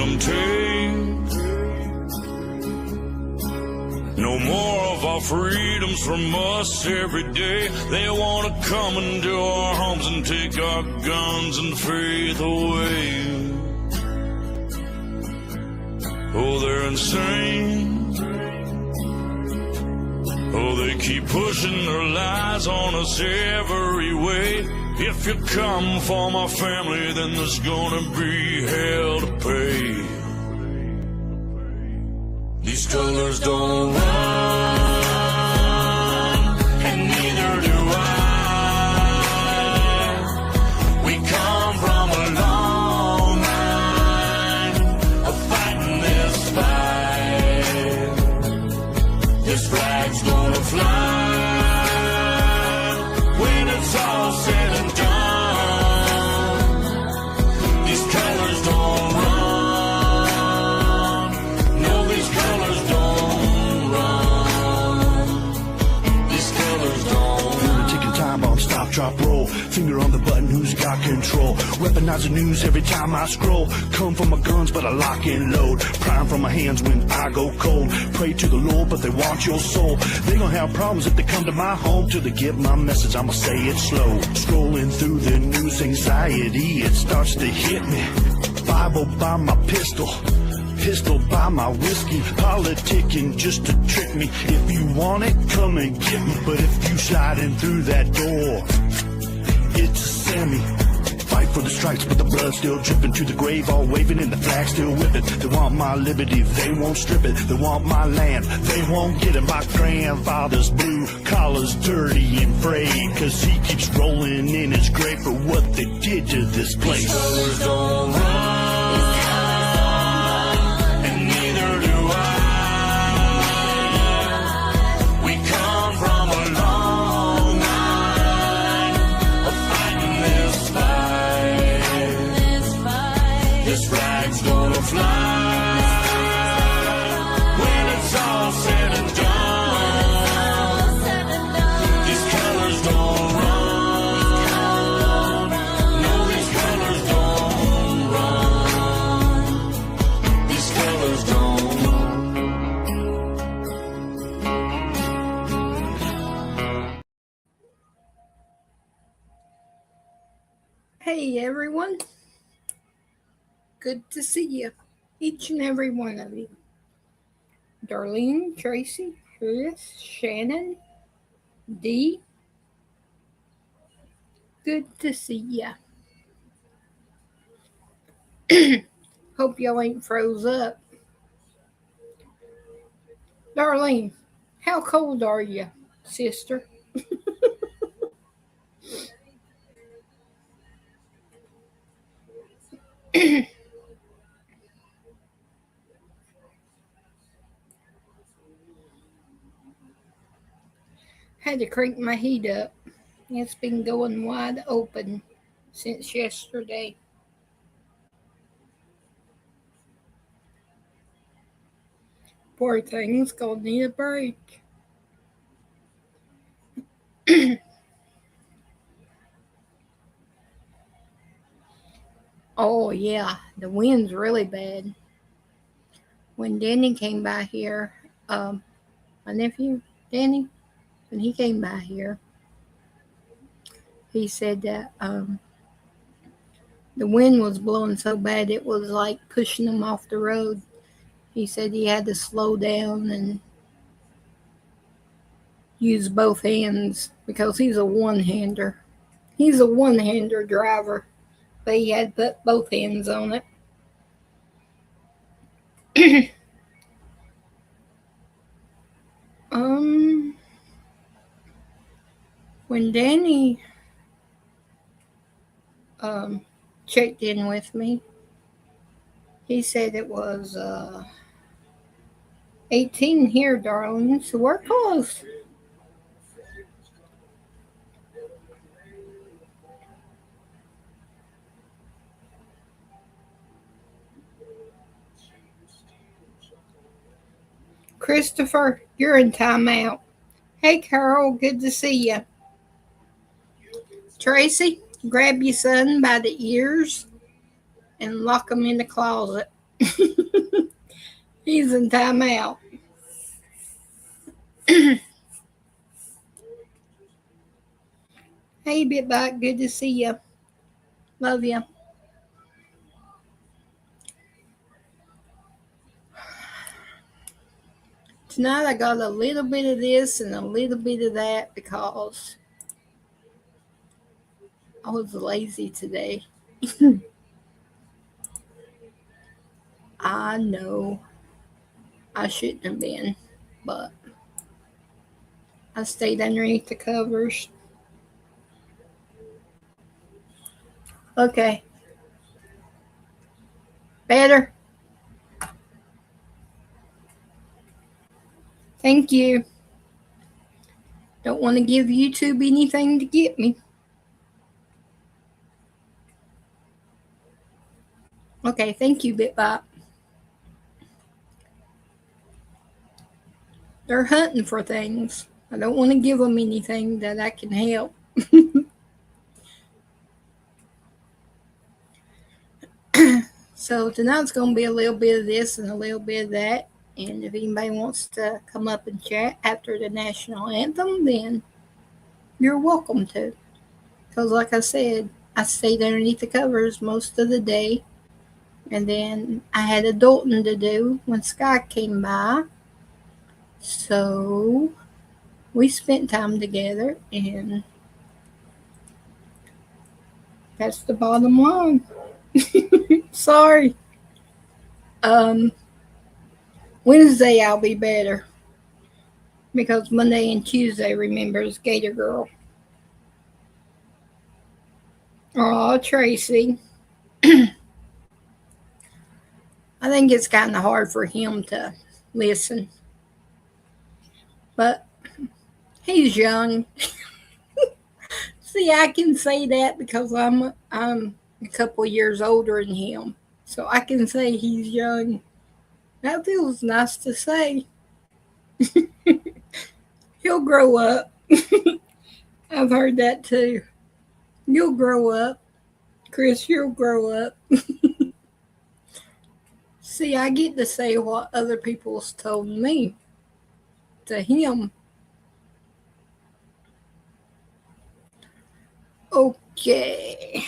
them take. No more of our freedoms from us every day. They want to come into our homes and take our guns and faith away. Oh, they're insane. Oh, they keep pushing their lies on us every way. If you come for my family, then there's gonna be hell to pay. These colors don't run, and neither do I. We come from a long line of fighting this fight. This flag's gonna fly when it's all said and done. These colors don't run. Stop, drop, roll, finger on the button, who's got control? Weaponize the news every time I scroll. Come for my guns, but I lock and load. Prime from my hands when I go cold. Pray to the Lord, but they want your soul. They gonna have problems if they come to my home. Till they get my message, I'ma say it slow. Scrolling through the news, anxiety, it starts to hit me. Bible by my pistol by my whiskey, politicking just to trick me. If you want it, come and get me. But if you sliding through that door, it's a Sammy. Fight for the stripes, but the blood still dripping to the grave, all waving and the flag still whipping. They want my liberty, they won't strip it. They want my land, they won't get it. My grandfather's blue collar's dirty and frayed, cause he keeps rolling in his grave for what they did to this place. These colors don't run. This flag's gonna fly when it's all said and done. These colors don't run. No, these colors don't run. These colors don't. Hey everyone. Good to see you, each and every one of you. Darlene, Tracy, Chris, Shannon, Dee. Good to see ya. Hope y'all ain't froze up. Darlene, how cold are you, sister? Had to crank my heat up. It's been going wide open since yesterday. Poor thing's gonna need a break. Oh yeah, the wind's really bad. When Danny came by here, my nephew, Danny, when he came by here, he said that the wind was blowing so bad it was like pushing him off the road. He said he had to slow down and use both hands because he's a one-hander. He's a one-hander driver, but he had to put both hands on it. When Danny checked in with me, he said it was 18 here, darling, so we're close. Christopher, you're in timeout. Hey, Carol, good to see you. Tracy, grab your son by the ears and lock him in the closet. He's in timeout. Hey, Bitbot, good to see you. Love you. Tonight I got a little bit of this and a little bit of that because I was lazy today. I know I shouldn't have been, but I stayed underneath the covers. Okay. Better? Thank you. Don't want to give YouTube anything to get me. Okay, thank you, BitBot. They're hunting for things. I don't want to give them anything that I can help. So tonight's going to be a little bit of this and a little bit of that. And if anybody wants to come up and chat after the national anthem, then you're welcome to. Because like I said, I stayed underneath the covers most of the day. And then I had adulting to do when Sky came by. So we spent time together, and that's the bottom line. Sorry. Wednesday I'll be better because Monday and Tuesday, remember, is Gator Girl. Oh, Tracy. I think it's kind of hard for him to listen. But he's young. See, I can say that because I'm a couple years older than him. So I can say he's young. That feels nice to say. He'll grow up. I've heard that too. You'll grow up. Chris, you'll grow up. See, I get to say what other people's told me to him. Okay.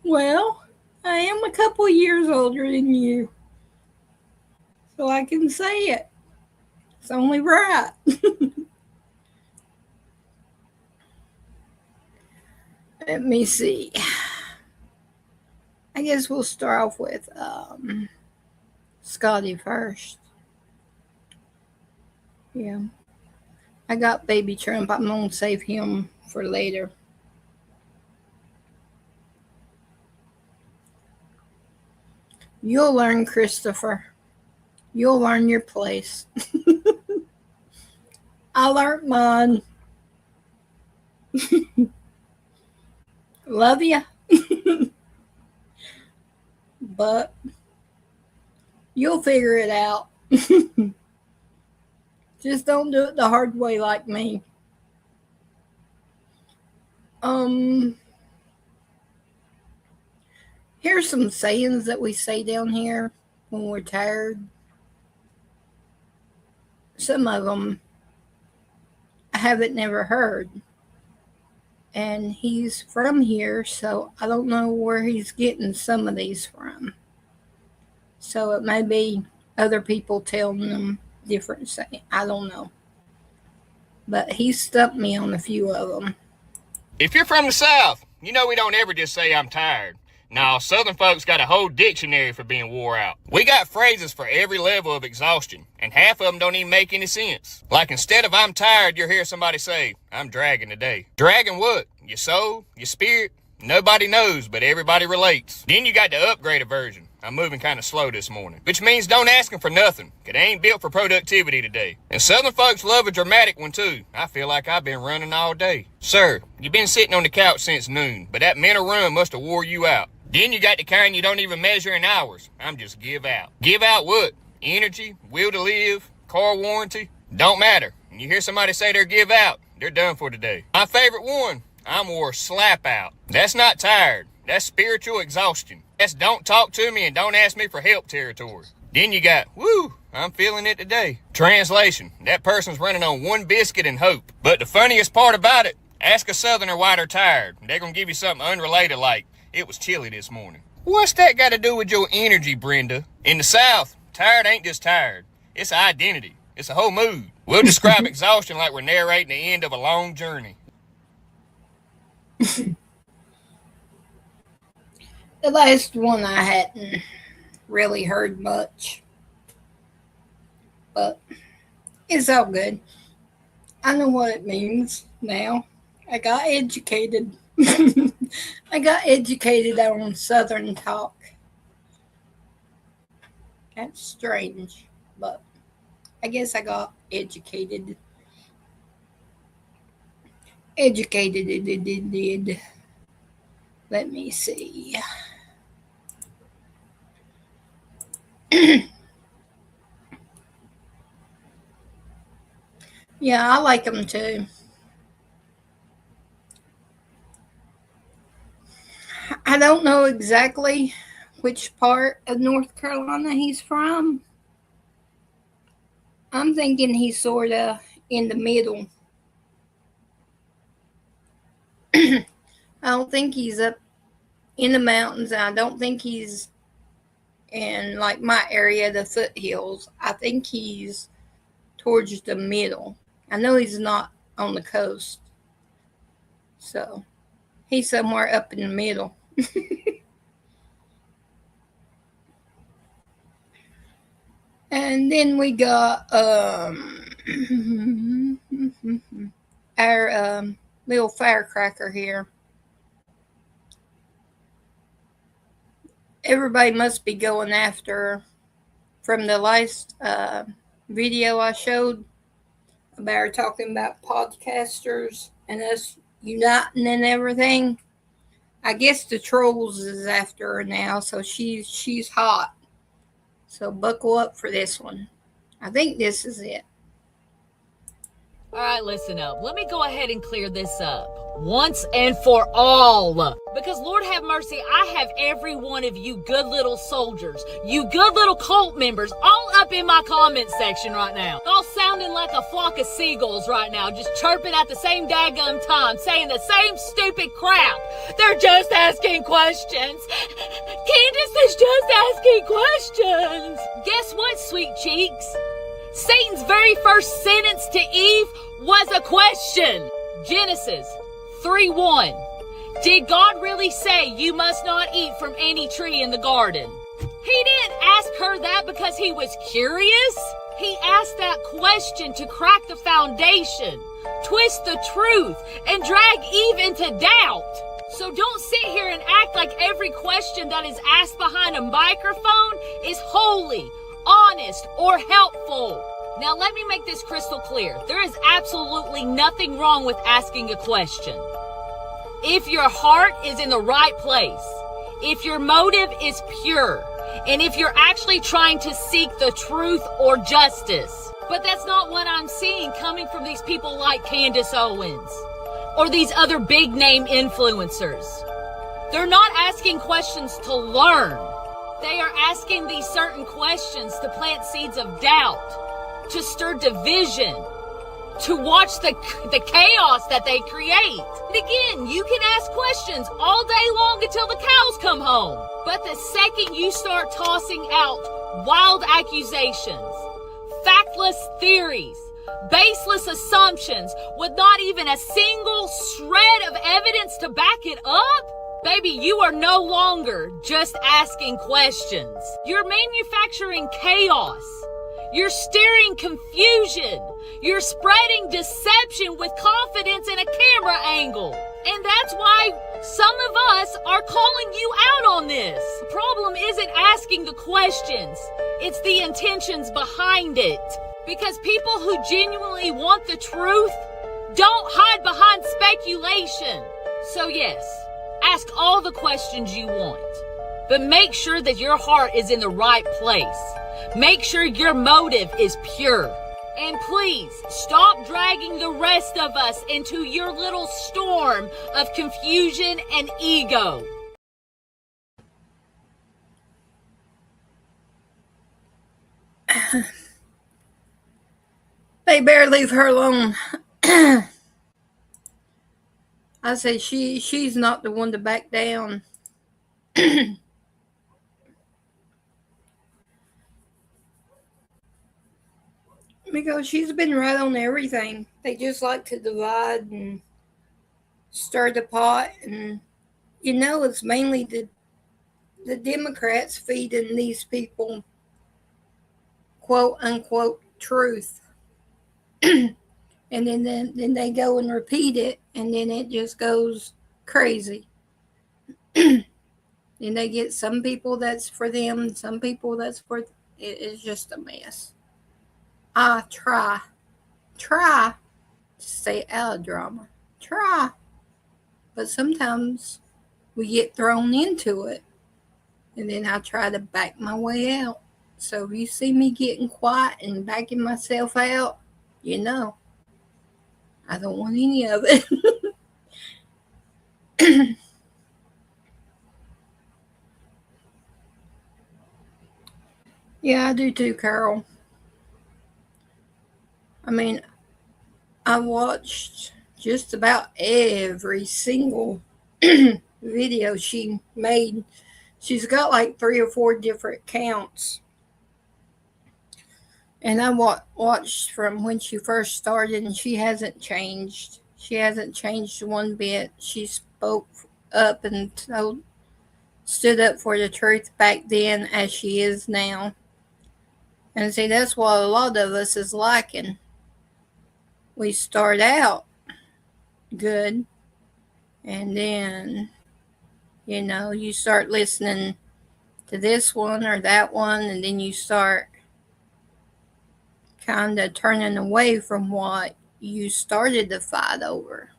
Well, I am a couple years older than you. So I can say it. It's only right. Let me see. I guess we'll start off with Scotty first. Yeah. I got Baby Trump. I'm going to save him for later. You'll learn, Christopher. You'll learn your place. I learned mine. Love ya. But you'll figure it out. Just don't do it the hard way like me. Here's some sayings that we say down here when we're tired. Some of them I haven't never heard. And he's from here, so I don't know where he's getting some of these from. So it may be other people telling them different sayings. I don't know. But he stumped me on a few of them. If you're from the South, you know we don't ever just say I'm tired. No, Southern folks got a whole dictionary for being wore out. We got phrases for every level of exhaustion, and half of them don't even make any sense. Like instead of I'm tired, you'll hear somebody say, I'm dragging today. Dragging what? Your soul? Your spirit? Nobody knows, but everybody relates. Then you got the upgraded version. I'm moving kind of slow this morning. Which means don't ask them for nothing, because they ain't built for productivity today. And Southern folks love a dramatic one too. I feel like I've been running all day. Sir, you've been sitting on the couch since noon, but that mental run must have wore you out. Then you got the kind you don't even measure in hours. I'm just give out. Give out what? Energy? Will to live? Car warranty? Don't matter. When you hear somebody say they're give out, they're done for today. My favorite one, I'm wore slap out. That's not tired. That's spiritual exhaustion. That's don't talk to me and don't ask me for help territory. Then you got, woo, I'm feeling it today. Translation, that person's running on one biscuit and hope. But the funniest part about it, ask a Southerner why they're tired. They're going to give you something unrelated like, it was chilly this morning. What's that got to do with your energy, Brenda? In the South, tired ain't just tired. It's an identity. It's a whole mood. We'll describe exhaustion like we're narrating the end of a long journey. The last one I hadn't really heard much, but it's all good. I know what it means now. I got educated. I got educated on Southern talk. That's strange, but I guess I got educated. Educated. Let me see. Yeah, I like them too. I don't know exactly which part of North Carolina he's from. I'm thinking he's sort of in the middle. I don't think he's up in the mountains. I don't think he's in like my area, the foothills. I think he's towards the middle. I know he's not on the coast. So he's somewhere up in the middle. And then we got our little firecracker here. Everybody must be going after, from the last video I showed about her talking about podcasters and us uniting and everything. I guess the trolls is after her now, so she's hot. So buckle up for this one. I think this is it. All right, listen up. Let me go ahead and clear this up once and for all. Because Lord have mercy, I have every one of you good little soldiers, you good little cult members, all up in my comment section right now. All sounding like a flock of seagulls right now, just chirping at the same daggum time, saying the same stupid crap. They're just asking questions. Candace is just asking questions. Guess what, sweet cheeks? Satan's very first sentence to Eve was a question. Genesis 3:1. Did God really say you must not eat from any tree in the garden? He didn't ask her that because he was curious. He asked that question to crack the foundation, twist the truth, and drag Eve into doubt. So don't sit here and act like every question that is asked behind a microphone is holy, honest, or helpful. Now let me make this crystal clear. There is absolutely nothing wrong with asking a question. If your heart is in the right place, if your motive is pure, and if you're actually trying to seek the truth or justice. But that's not what I'm seeing coming from these people like Candace Owens or these other big name influencers. They're not asking questions to learn. They are asking these certain questions to plant seeds of doubt, to stir division, to watch the chaos that they create. And again, you can ask questions all day long until the cows come home. But the second you start tossing out wild accusations, factless theories, baseless assumptions with not even a single shred of evidence to back it up, baby, you are no longer just asking questions. You're manufacturing chaos. You're stirring confusion. You're spreading deception with confidence in a camera angle. And that's why some of us are calling you out on this. The problem isn't asking the questions. It's the intentions behind it. Because people who genuinely want the truth don't hide behind speculation. So yes, ask all the questions you want. But make sure that your heart is in the right place. Make sure your motive is pure. And please, stop dragging the rest of us into your little storm of confusion and ego. They better leave her alone. I say she's not the one to back down. Because she's been right on everything. They just like to divide and stir the pot, and it's mainly the Democrats feeding these people quote unquote truth. And then they go and repeat it, and then it just goes crazy. And they get some people that's for them, some people that's for it is just a mess. I try to stay out of drama. Try. But sometimes we get thrown into it, and then I try to back my way out. So if you see me getting quiet and backing myself out, I don't want any of it. Yeah, I do too, Carol. I mean, I watched just about every single video she made. She's got like 3 or 4 different accounts. And I watched from when she first started, and she hasn't changed. She hasn't changed one bit. She spoke up and stood up for the truth back then as she is now. And see, that's what a lot of us is lacking. We start out good, and then, you start listening to this one or that one, and then you start kind of turning away from what you started the fight over.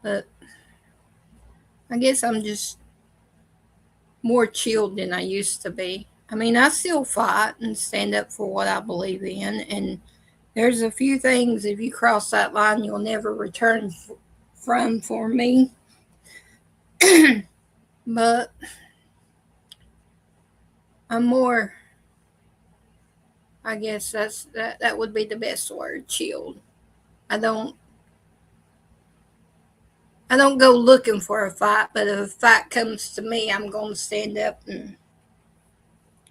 But I guess I'm just more chilled than I used to be. I mean, I still fight and stand up for what I believe in, and there's a few things, if you cross that line, you'll never return from for me. But I'm more, I guess that would be the best word, chilled. I don't go looking for a fight, but if a fight comes to me, I'm going to stand up and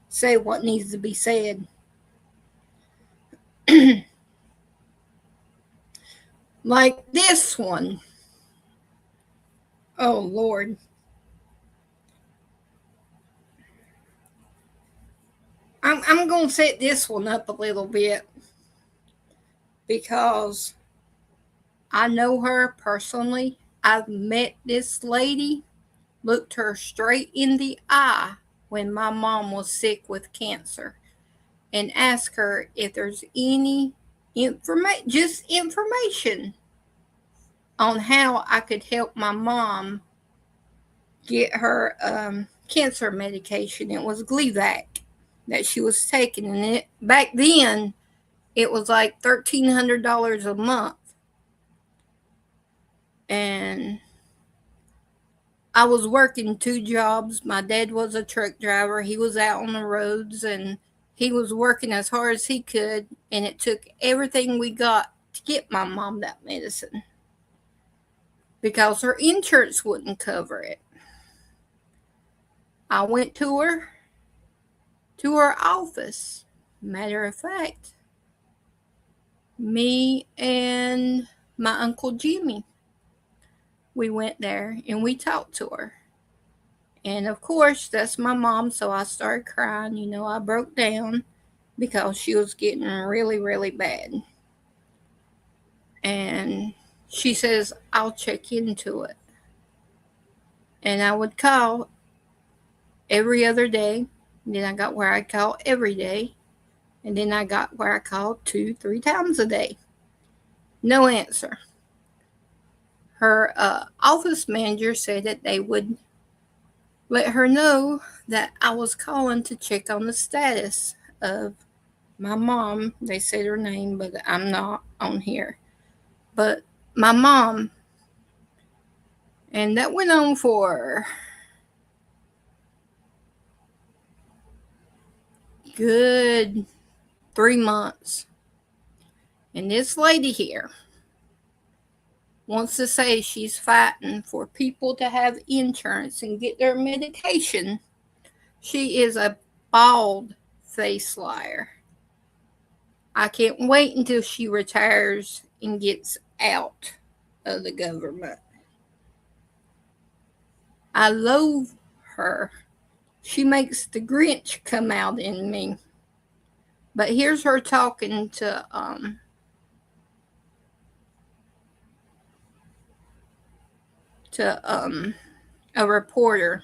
say what needs to be said. Like this one. Oh, Lord. I'm going to set this one up a little bit because I know her personally. I've met this lady, looked her straight in the eye when my mom was sick with cancer, and asked her if there's any information on how I could help my mom get her cancer medication. It was Gleevec that she was taking, and back then it was like $1,300 a month. And I was working 2 jobs. My dad was a truck driver. He was out on the roads, and he was working as hard as he could, and it took everything we got to get my mom that medicine because her insurance wouldn't cover it. I went to her office. Matter of fact, me and my Uncle Jimmy, we went there and we talked to her. And of course, that's my mom, so I started crying. I broke down because she was getting really, really bad. And she says, I'll check into it. And I would call every other day. And then I got where I call every day. And then I got where I called 2-3 times a day. No answer. Her office manager said that they would let her know that I was calling to check on the status of my mom. They said her name, but I'm not on here. But my mom. And that went on for good 3 months. And this lady here wants to say she's fighting for people to have insurance and get their medication. She is a bald-faced liar. I can't wait until she retires and gets out of the government. I loathe her. She makes the Grinch come out in me. But here's her talking to a reporter.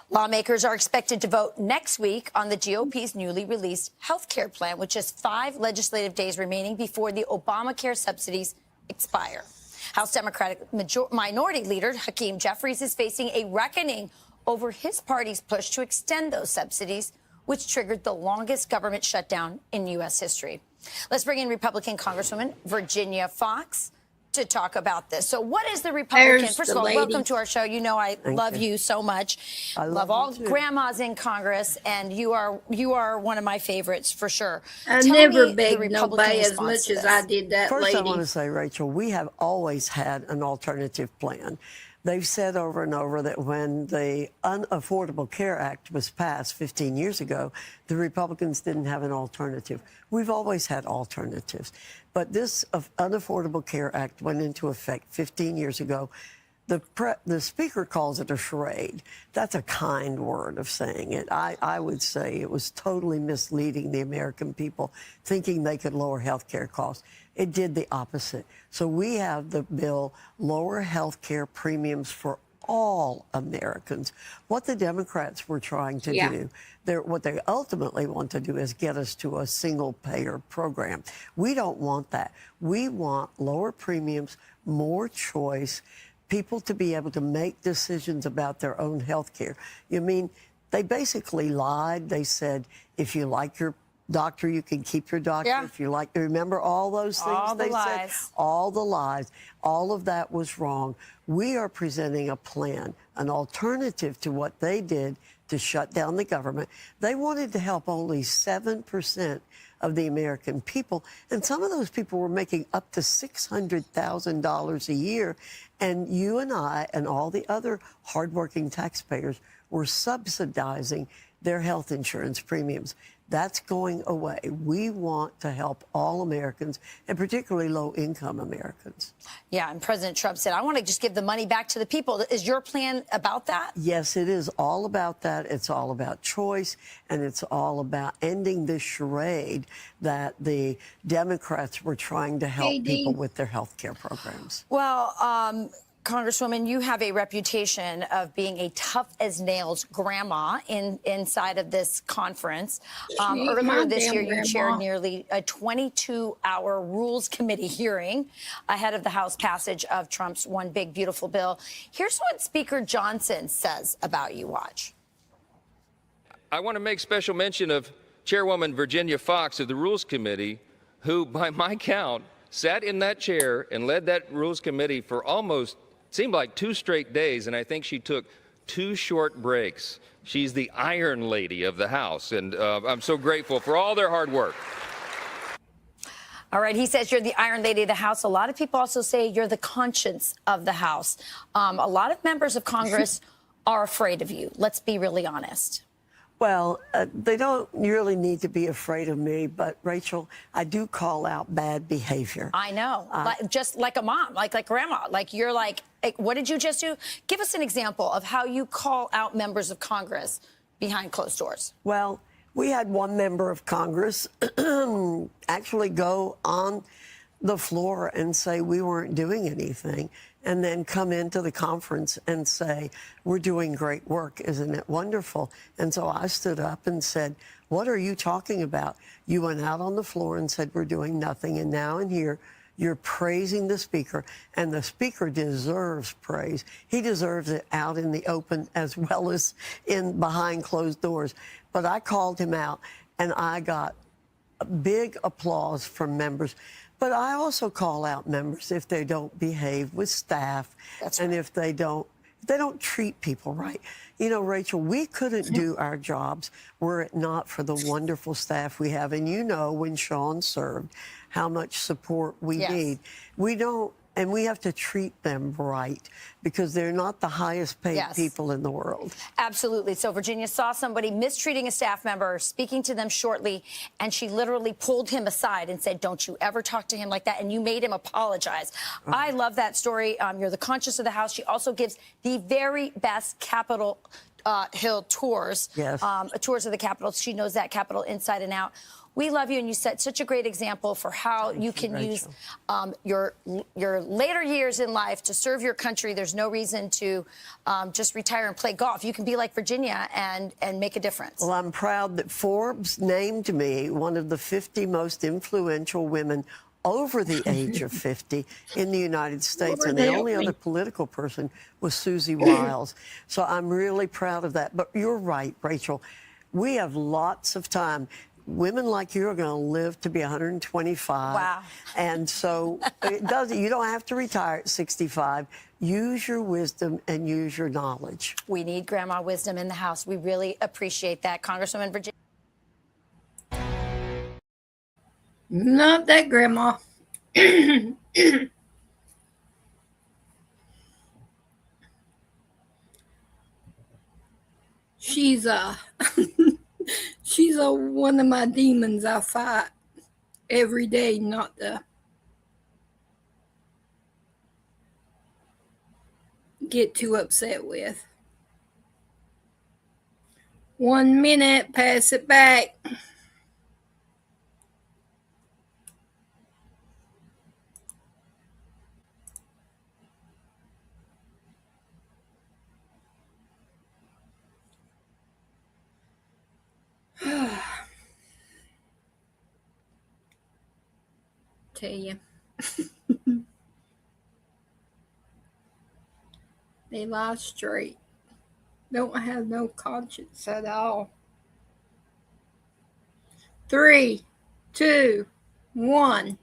Lawmakers are expected to vote next week on the GOP's newly released health care plan, with just 5 legislative days remaining before the Obamacare subsidies expire. House Democratic Minority Leader Hakeem Jeffries is facing a reckoning over his party's push to extend those subsidies, which triggered the longest government shutdown in U.S. history. Let's bring in Republican Congresswoman Virginia Foxx to talk about this. So what is the Republican? First of all, welcome to our show. You know I love you so much. I love all grandmas in Congress, and you are one of my favorites for sure. I never begged nobody as much as I did that First, lady. I want to say, Rachel, we have always had an alternative plan. They've said over and over that when the Unaffordable Care Act was passed 15 years ago, the Republicans didn't have an alternative. We've always had alternatives. But this Unaffordable Care Act went into effect 15 years ago. The Speaker calls it a charade. That's a kind word of saying it. I would say it was totally misleading the American people, thinking they could lower health care costs. It did the opposite. So we have the bill, lower health care premiums for all Americans. What the Democrats were trying to do, what they ultimately want to do is get us to a single-payer program. We don't want that. We want lower premiums, more choice, people to be able to make decisions about their own health care. You mean, they basically lied. They said, if you like your doctor, you can keep your doctor. Yeah. If you like, remember all those things all the they lies. said? All the lies. All of that was wrong. We are presenting a plan, an alternative to what they did to shut down the government. They wanted to help only 7% of the American people, and some of those people were making up to $600,000 a year, and you and I and all the other hardworking taxpayers were subsidizing their health insurance premiums. That's going away. We want to help all Americans, and particularly low-income Americans. Yeah, and President Trump said, I want to just give the money back to the people. Is your plan about that? Yes, it is all about that. It's all about choice, and it's all about ending this charade that the Democrats were trying to help people with their health care programs. Well, Congresswoman, you have a reputation of being a tough-as-nails grandma inside of this conference. Earlier this year, you chaired nearly a 22-hour Rules Committee hearing ahead of the House passage of Trump's One Big Beautiful Bill. Here's what Speaker Johnson says about you. Watch. I want to make special mention of Chairwoman Virginia Foxx of the Rules Committee, who, by my count, sat in that chair and led that Rules Committee for almost seemed like 2 straight days, and I think she took 2 short breaks. She's the Iron Lady of the House, and I'm so grateful for all their hard work. All right, he says you're the Iron Lady of the House. A lot of people also say you're the conscience of the House. A lot of members of Congress are afraid of you. Let's be really honest. Well, they don't really need to be afraid of me, but Rachel, I do call out bad behavior. I know, just like a mom, like grandma, like you're like, what did you just do? Give us an example of how you call out members of Congress behind closed doors. Well, we had one member of Congress actually go on the floor and say we weren't doing anything, and then come into the conference and say, we're doing great work, isn't it wonderful? And so I stood up and said, what are you talking about? You went out on the floor and said we're doing nothing, and now in here you're praising the Speaker, and the Speaker deserves praise. He deserves it out in the open as well as in behind closed doors. But I called him out, and I got big applause from members. But I also call out members if they don't behave with staff, and if they don't They don't treat people right. You know, Rachel, we couldn't do our jobs were it not for the wonderful staff we have. And you know, when Sean served, how much support we need. We don't, and we have to treat them right because they're not the highest paid people in the world. Absolutely. So Virginia saw somebody mistreating a staff member, speaking to them shortly, and she literally pulled him aside and said, don't you ever talk to him like that. And you made him apologize. I love that story. You're the conscience of the House. She also gives the very best Capitol Hill tours, tours of the Capitol. She knows that Capitol inside and out. We love you, and you set such a great example for how you can use your later years in life to serve your country. There's no reason to just retire and play golf. You can be like Virginia and make a difference. Well, I'm proud that Forbes named me one of the 50 most influential women over the age of 50 in the United States, and the only other political person was Susie Wiles. So I'm really proud of that. But you're right, Rachel. We have lots of time. Women like you are going to live to be 125. Wow. And so it doesn't, you don't have to retire at 65. Use your wisdom and use your knowledge. We need grandma wisdom in the House. We really appreciate that, Congresswoman Virginia. Not that grandma. She's she's one of my demons I fight every day, not to get too upset with. 1 minute, pass it back. Tell you. They lie straight. Don't have no conscience at all. 3, 2, 1.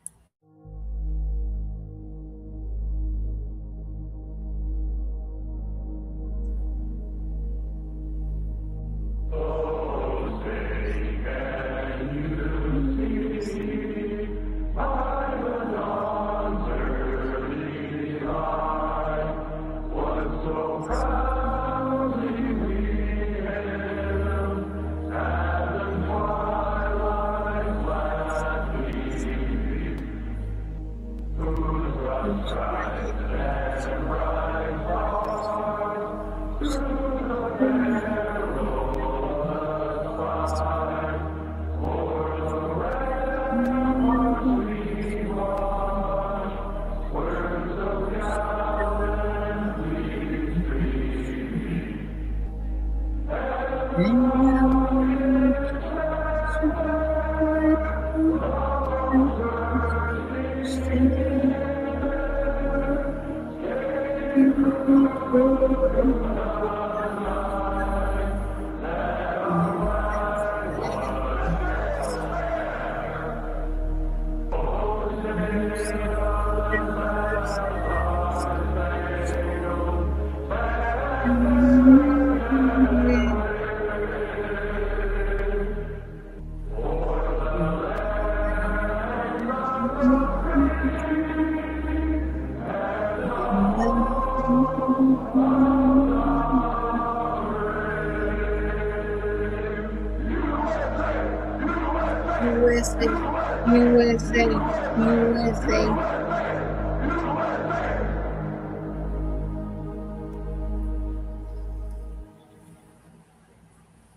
USA.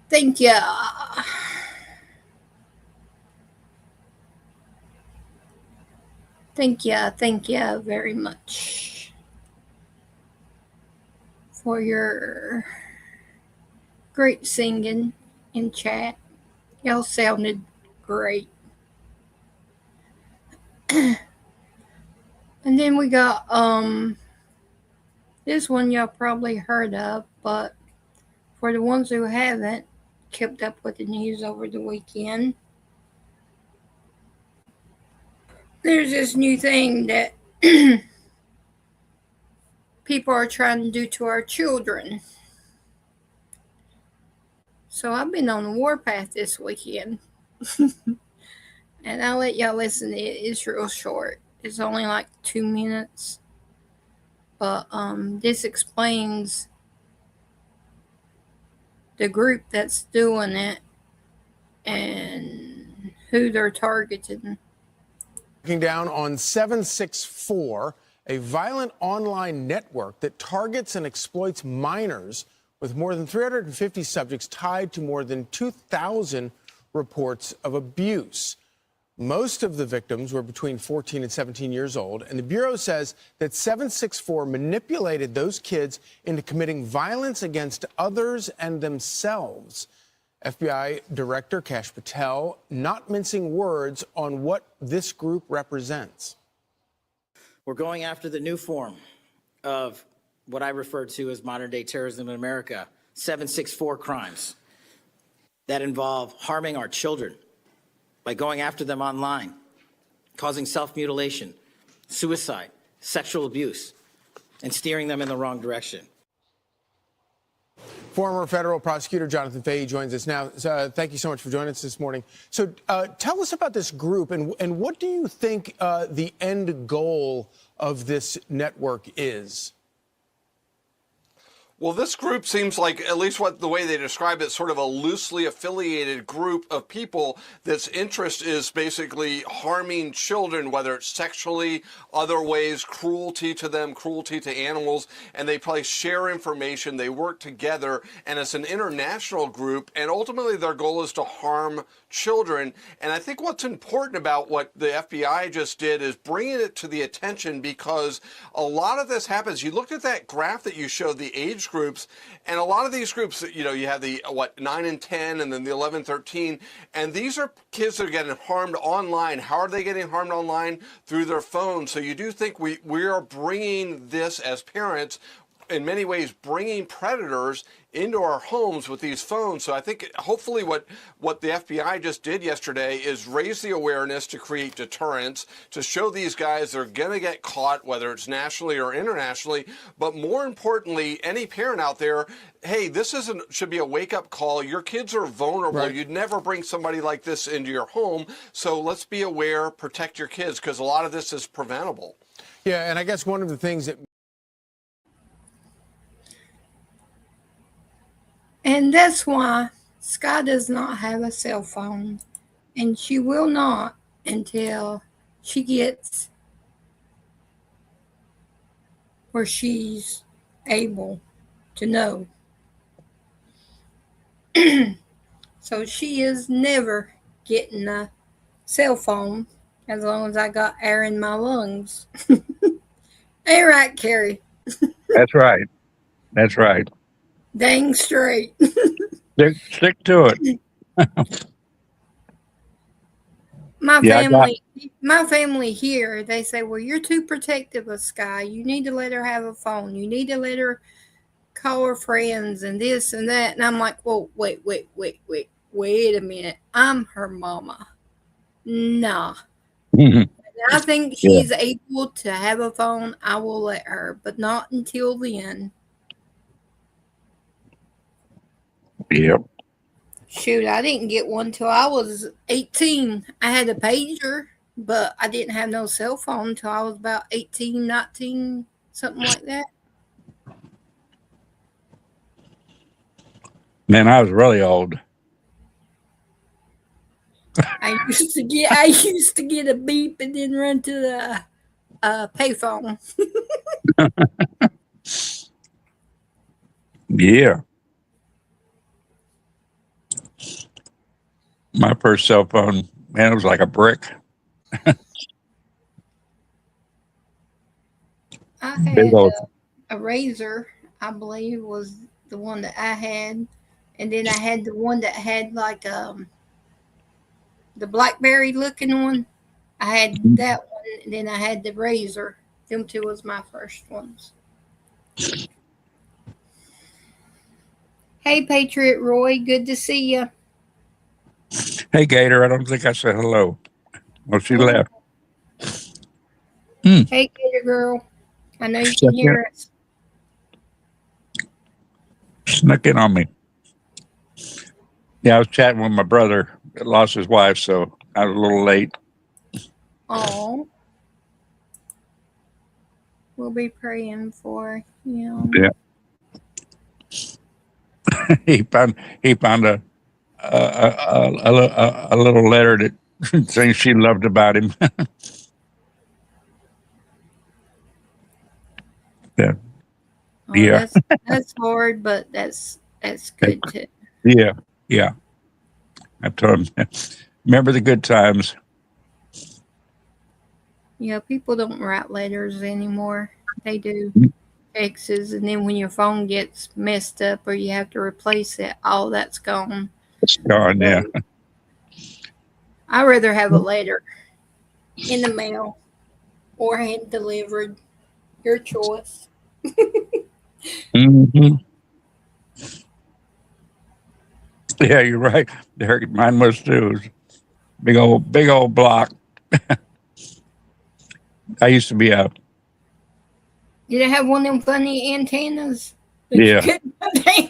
Thank you. Thank you very much for your great singing in chat. Y'all sounded great. And then we got this one y'all probably heard of, but for the ones who haven't kept up with the news over the weekend, there's this new thing that people are trying to do to our children. So I've been on the warpath this weekend. And I'll let y'all listen. It's real short. It's only like 2 minutes. But this explains the group that's doing it and who they're targeting. Looking down on 764, a violent online network that targets and exploits minors, with more than 350 subjects tied to more than 2,000 reports of abuse. Most of the victims were between 14 and 17 years old, and the Bureau says that 764 manipulated those kids into committing violence against others and themselves. FBI Director Kash Patel not mincing words on what this group represents. We're going after the new form of what I refer to as modern-day terrorism in America, 764 crimes that involve harming our children by going after them online, causing self-mutilation, suicide, sexual abuse, and steering them in the wrong direction. Former federal prosecutor Jonathan Fahey joins us now. Thank you so much for joining us this morning. So tell us about this group and what do you think the end goal of this network is? Well, this group seems like, at least the way they describe it, sort of a loosely affiliated group of people that's interest is basically harming children, whether it's sexually, other ways, cruelty to them, cruelty to animals, and they probably share information, they work together, and it's an international group, and ultimately their goal is to harm children. And I think what's important about what the FBI just did is bringing it to the attention, because a lot of this happens. You looked at that graph that you showed, the age groups, and a lot of these groups, you know, you have the 9 and 10 and then the 11, 13, and these are kids that are getting harmed online. How are they getting harmed online? Through their phones. So you do think we are bringing this as parents, in many ways bringing predators into our homes with these phones. So I think hopefully what the FBI just did yesterday is raise the awareness to create deterrence, to show these guys they're going to get caught, whether it's nationally or internationally. But more importantly, any parent out there, hey, this should be a wake-up call. Your kids are vulnerable. Right. You'd never bring somebody like this into your home. So let's be aware, protect your kids, because a lot of this is preventable. Yeah, and I guess one of the things that And that's why Sky does not have a cell phone, and she will not until she gets where she's able to know. So she is never getting a cell phone as long as I got air in my lungs. Ain't right, Carrie? That's right. That's right. Dang straight. Stick to it. My family here, they say, well, you're too protective of Sky. You need to let her have a phone. You need to let her call her friends and this and that. And I'm like, well, wait a minute. I'm her mama. Nah. I think she's able to have a phone. I will let her, but not until then. Yep. Shoot, I didn't get one till I was 18. I had a pager, but I didn't have no cell phone until I was about 18, 19, something like that. Man, I was really old. I used to get a beep and then run to the payphone. Yeah. My first cell phone, man, it was like a brick. I had a Razor, I believe, was the one that I had. And then I had the one that had like the BlackBerry looking one. I had that one, and then I had the Razor. Them two was my first ones. Hey, Patriot Roy, good to see you. Hey, Gator, I don't think I said hello. Well, she left. Hey, Gator girl. I know you can hear us. Snuck in on me. Yeah, I was chatting with my brother that lost his wife, so I was a little late. Oh, we'll be praying for him. Yeah. he found a little letter that saying she loved about him. Yeah. Oh, Yeah. that's hard, but that's good too. Yeah. Yeah. I told him, remember the good times. Yeah, people don't write letters anymore. They do texts, and then when your phone gets messed up or you have to replace it, all that's gone. It's gone. Yeah. I'd rather have a letter in the mail or hand delivered. Your choice. Hmm. Yeah, you're right. Mine was too. It was big old block. I used to be a Did it have one of them funny antennas that you yeah. couldn't put down?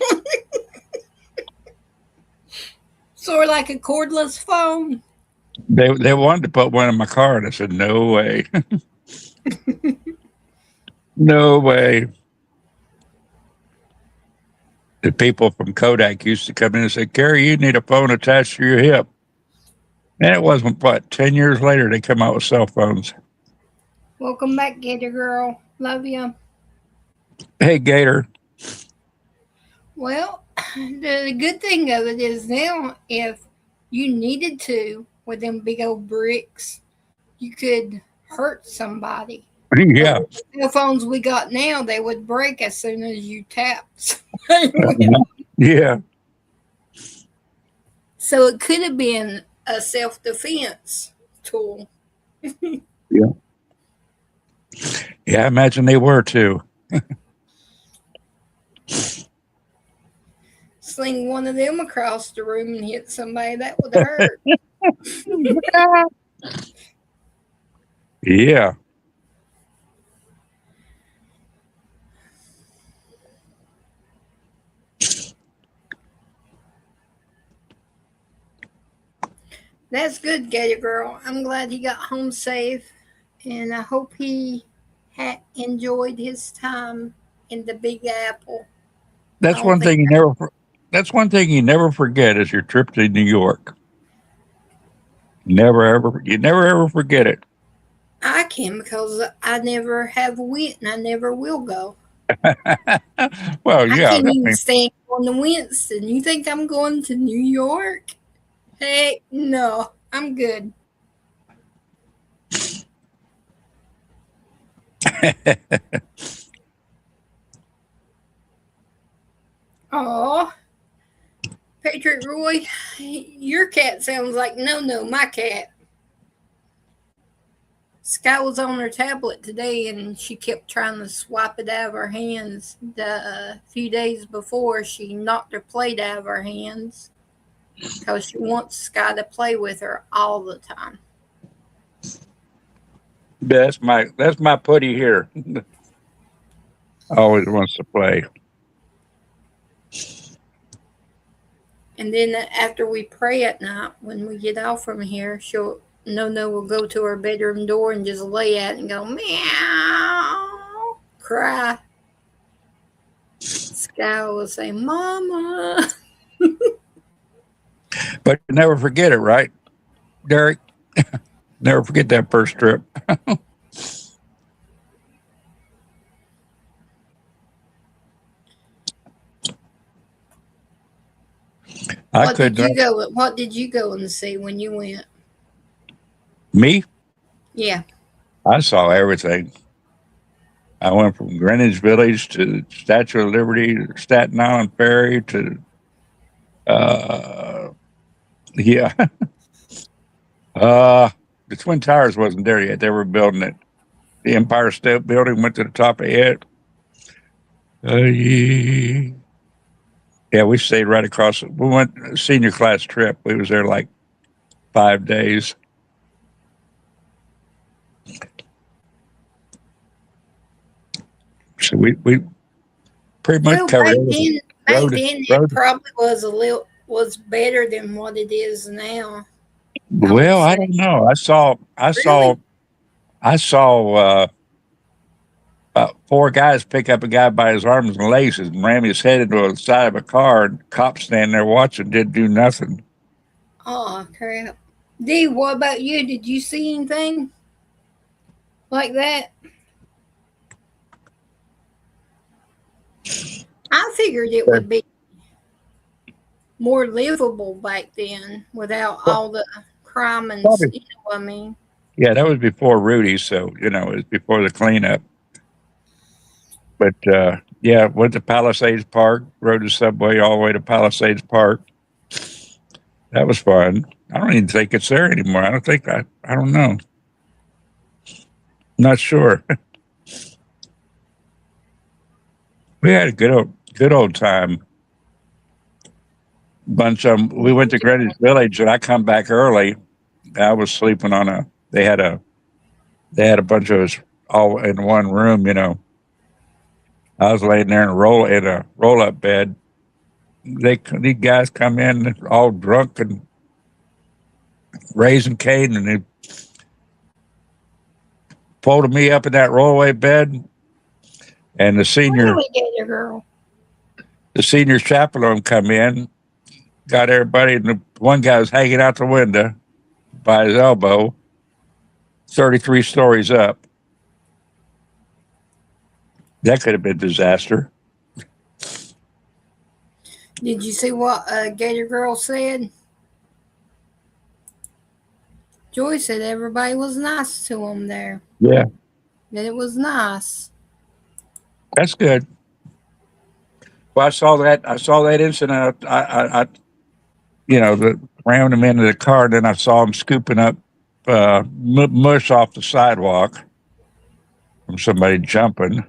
Sort of like a cordless phone. They wanted to put one in my car, and I said, "No way, no way." The people from Kodak used to come in and say, "Gary, you need a phone attached to your hip." And it wasn't 10 years later they come out with cell phones. Welcome back, Gator Girl. Love you. Hey, Gator. Well, the good thing of it is now, if you needed to, with them big old bricks, you could hurt somebody. Yeah. But with the cell phones we got now, they would break as soon as you tapped. Yeah. So it could have been a self-defense tool. Yeah. Yeah, I imagine they were too. Sling one of them across the room and hit somebody, that would hurt. Yeah. That's good, Gator Girl. I'm glad he got home safe, and I hope he enjoyed his time in the Big Apple. That's one thing you never forget is your trip to New York. You never ever forget it. I can, because I never have went and I never will go. Well, I yeah. can't even stand going to Winston. You think I'm going to New York? Heck no, I'm good. Oh, Patriot Roy, your cat sounds like no, my cat. Sky was on her tablet today and she kept trying to swipe it out of her hands. The few days before, she knocked her plate out of her hands because she wants Sky to play with her all the time. That's my putty here. Always wants to play. And then after we pray at night, when we get off from here, No will go to her bedroom door and just lay at it and go meow, cry. Sky will say, "Mama." But you never forget it, right, Derek? Never forget that first trip. What did you go and see when you went? Me? Yeah. I saw everything. I went from Greenwich Village to Statue of Liberty to Staten Island Ferry to, yeah. The Twin Towers wasn't there yet. They were building it. The Empire State Building went to the top of it. Yeah, we stayed right across. We went a senior class trip. We was there like 5 days. So we pretty much covered everything. Back Rhoda, then, it Rhoda. probably was better than what it is now. I would Well, I say. don't know. Really? I saw about four guys pick up a guy by his arms and legs and ram his head into the side of a car, and cops standing there watching, didn't do nothing. Oh crap. Dee, what about you? Did you see anything like that? I figured it would be more livable back then without all the crime and Probably. you know what I mean. Yeah, that was before Rudy, so it was before the cleanup. But yeah, went to Palisades Park, rode the subway all the way to Palisades Park. That was fun. I don't even think it's there anymore. I don't know. Not sure. We had a good old time. We went to Greenwich Village, and I come back early. I was sleeping on they had a bunch of us all in one room, I was laying there in a roll up bed. These guys come in all drunk and raising Cain, and they folded me up in that rollaway bed. And the senior Girl. the senior chaperone come in, got everybody, and the one guy was hanging out the window by his elbow, 33 stories up. That could have been disaster. Did you see what Gator Girl said? Joy said everybody was nice to him there. Yeah, That it was nice. that's good. Well, I saw that incident. I rammed him into the car, and then I saw him scooping up mush off the sidewalk from somebody jumping.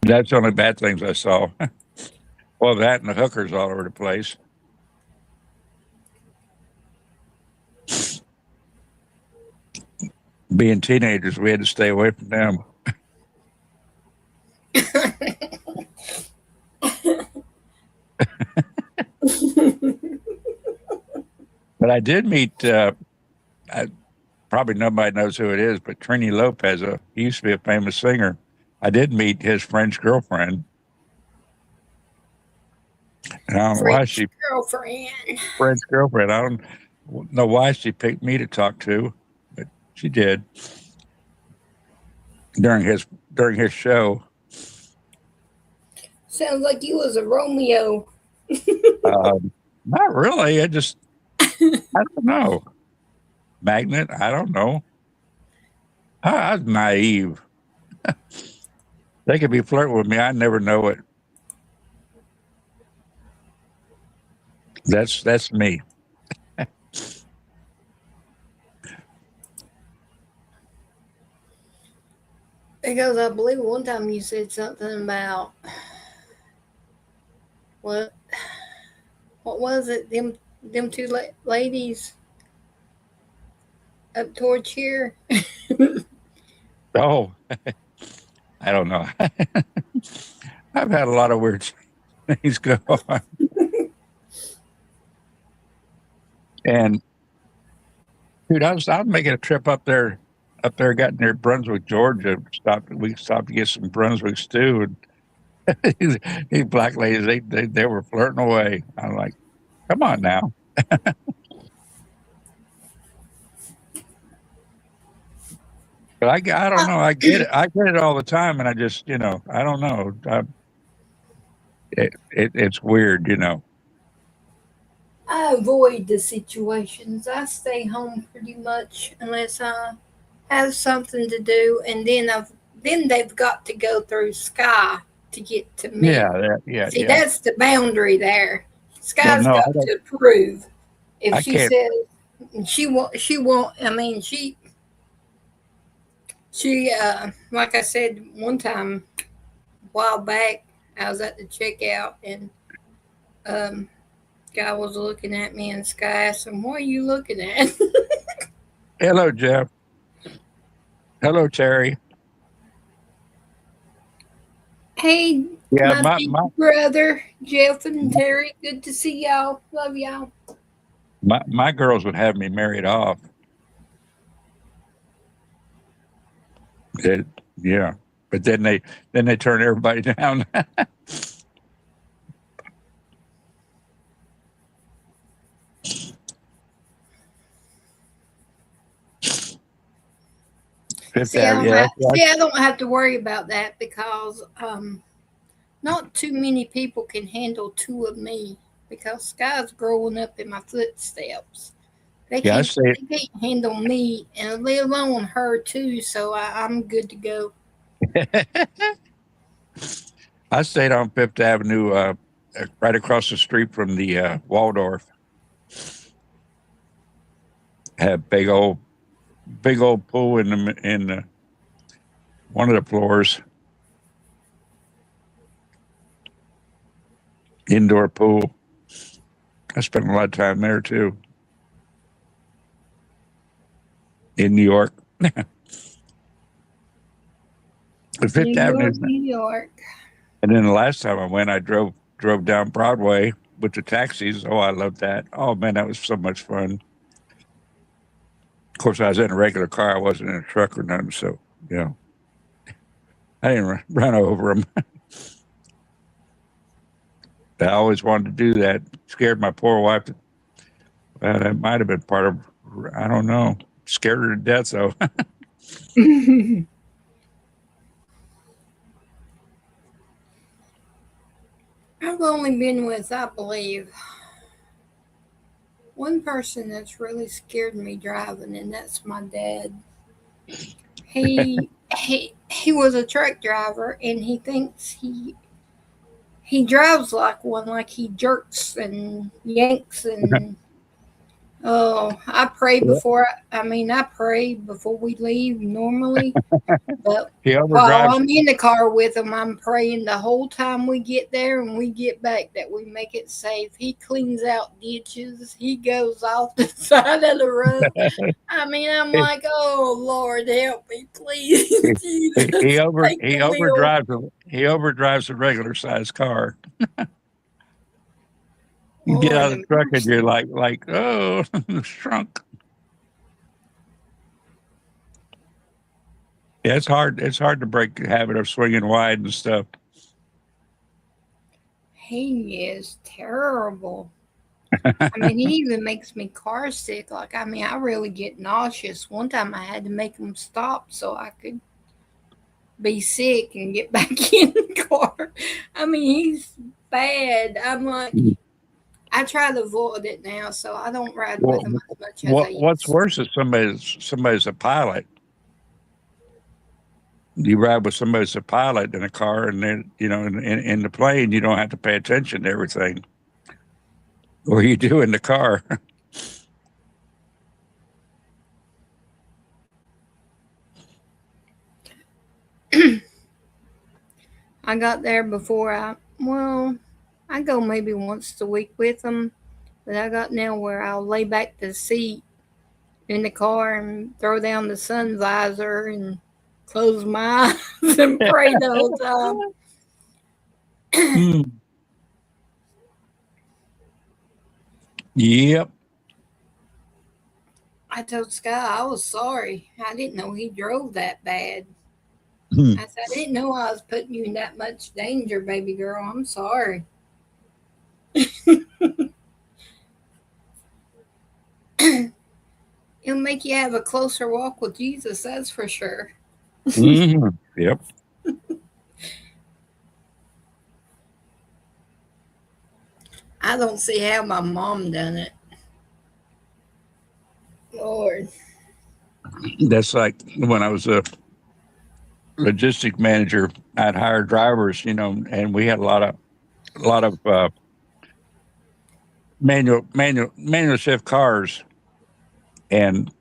That's the only bad things I saw. Well, that and the hookers all over the place. Being teenagers, we had to stay away from them. But I did meet, probably nobody knows who it is, but Trini Lopez, he used to be a famous singer. I did meet his French girlfriend. And I don't know why she French girlfriend. I don't know why she picked me to talk to, but she did during his show. Sounds like you was a Romeo. Not really. I don't know. Magnet. I don't know. I was naive. They could be flirting with me. I never know it. That's me. Because I believe one time you said something about what was it? Them two ladies up towards here. Oh, I don't know. I've had a lot of weird things go on. And dude, I was making a trip up there, got near Brunswick, Georgia. We stopped to get some Brunswick stew, and these black ladies, they were flirting away. I'm like, come on now. But I don't know. I get it all the time, and I just, I don't know. It's weird, I avoid the situations. I stay home pretty much unless I have something to do, and then they've got to go through Sky to get to me. Yeah. See, that's the boundary there. Sky's Well, no, got to approve. If she can't. says she won't. I mean, she like I said one time a while back, I was at the checkout and guy was looking at me, and Sky asked him, "What are you looking at?" Hello, Jeff. Hello, Terry. Hey, Yeah, my big brother, Jeff and Terry. Good to see y'all. Love y'all. my girls would have me married off. It, yeah, but then they turn everybody down. Fifth Avenue, yeah, I don't have to worry about that because not too many people can handle two of me because Sky's growing up in my footsteps. yeah. I stayed. They can't handle me, and let alone her too. So I'm good to go. I stayed on Fifth Avenue, right across the street from the Waldorf. Had big old pool in one of the floors. Indoor pool. I spent a lot of time there too. In New York. The Fifth Avenue. New York. And then the last time I went, I drove down Broadway with the taxis. Oh, I loved that. Oh man, that was so much fun. Of course, I was in a regular car. I wasn't in a truck or nothing. So, I didn't run over them. I always wanted to do that. Scared my poor wife. That might have been part of, I don't know. Scared her to death, though. I've only been with, I believe, one person that's really scared me driving, and that's my dad. He was a truck driver, and he thinks he drives like one, like he jerks and yanks and oh, I pray before. I pray before we leave normally, but He while overdrives. I'm in the car with him, I'm praying the whole time we get there and we get back that we make it safe. He cleans out ditches. He goes off the side of the road. I'm like, oh Lord, help me, please, Jesus, take the wheel. He overdrives a regular sized car. You get Lord out have of the truck and mercy. you're like, oh, shrunk. Yeah, it's hard. It's hard to break the habit of swinging wide and stuff. He is terrible. He even makes me car sick. I really get nauseous. One time I had to make him stop so I could be sick and get back in the car. He's bad. I'm like, I try to avoid it now, so I don't ride with him as much as I What's used to. worse is somebody's a pilot. You ride with somebody that's a pilot in a car, and then in the plane, you don't have to pay attention to everything, or you do in the car. I got there before I go maybe once a week with him, but I got now where I'll lay back the seat in the car and throw down the sun visor and close my eyes and pray the whole time. Yep. I told Sky I was sorry. I didn't know he drove that bad. I said, I didn't know I was putting you in that much danger, baby girl. I'm sorry. It'll make you have a closer walk with Jesus, that's for sure. Yep. I don't see how my mom done it. Lord. That's like when I was a logistic manager. I'd hire drivers, and we had a lot of manual shift cars, and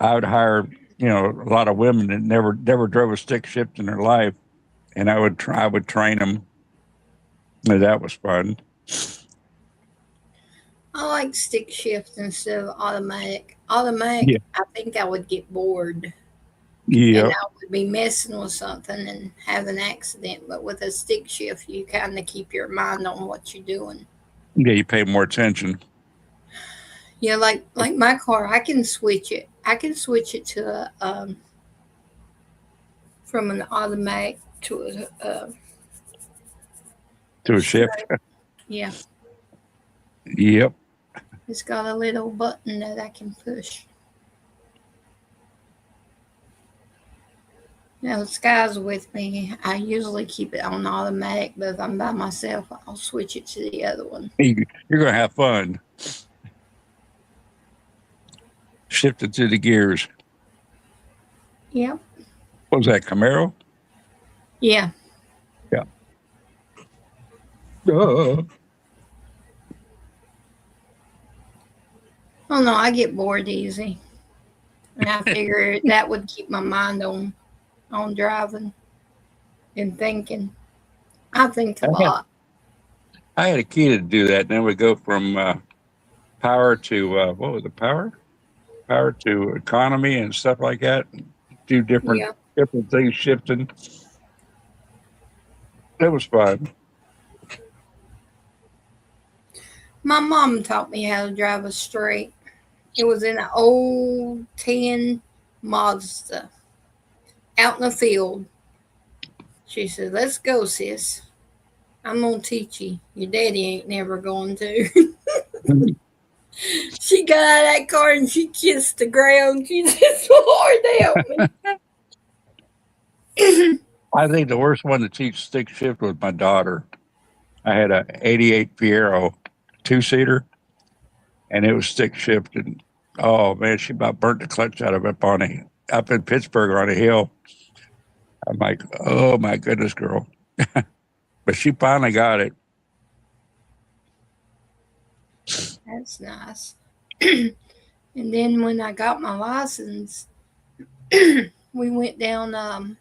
I would hire a lot of women that never drove a stick shift in their life, and I would train them, and that was fun. I like stick shift instead of automatic. Automatic, Yeah. I think I would get bored. and Yep. I would be messing with something and have an accident. But with a stick shift, you kind of keep your mind on what you're doing. Yeah, you pay more attention. Yeah, like my car, I can switch it. I can switch it to from an automatic to a To a shift. yeah. Yep. It's got a little button that I can push. Now, if Sky's with me, I usually keep it on automatic, but if I'm by myself, I'll switch it to the other one. You're going to have fun. Shift it to the gears. Yep. What was that, Camaro? Yeah. Yeah. Oh no, I get bored easy. And I figure that would keep my mind on driving and thinking. I think a lot. I had a key to do that. Then we go from power to what was it? Power to economy and stuff like that. Do different things, shifting. It was fun. My mom taught me how to drive a straight. It was in an old tin Mazda out in the field. She said, "Let's go, sis. I'm going to teach you. Your daddy ain't never going to." She got out of that car and she kissed the ground. She said, "Lord, help me." I think the worst one to teach stick shift was my daughter. I had a 88 Fiero 2-seater, and it was stick shift. And oh man, she about burnt the clutch out of it up in Pittsburgh on a hill. I'm like, oh my goodness, girl. But she finally got it. That's nice. And then when I got my license, we went down, I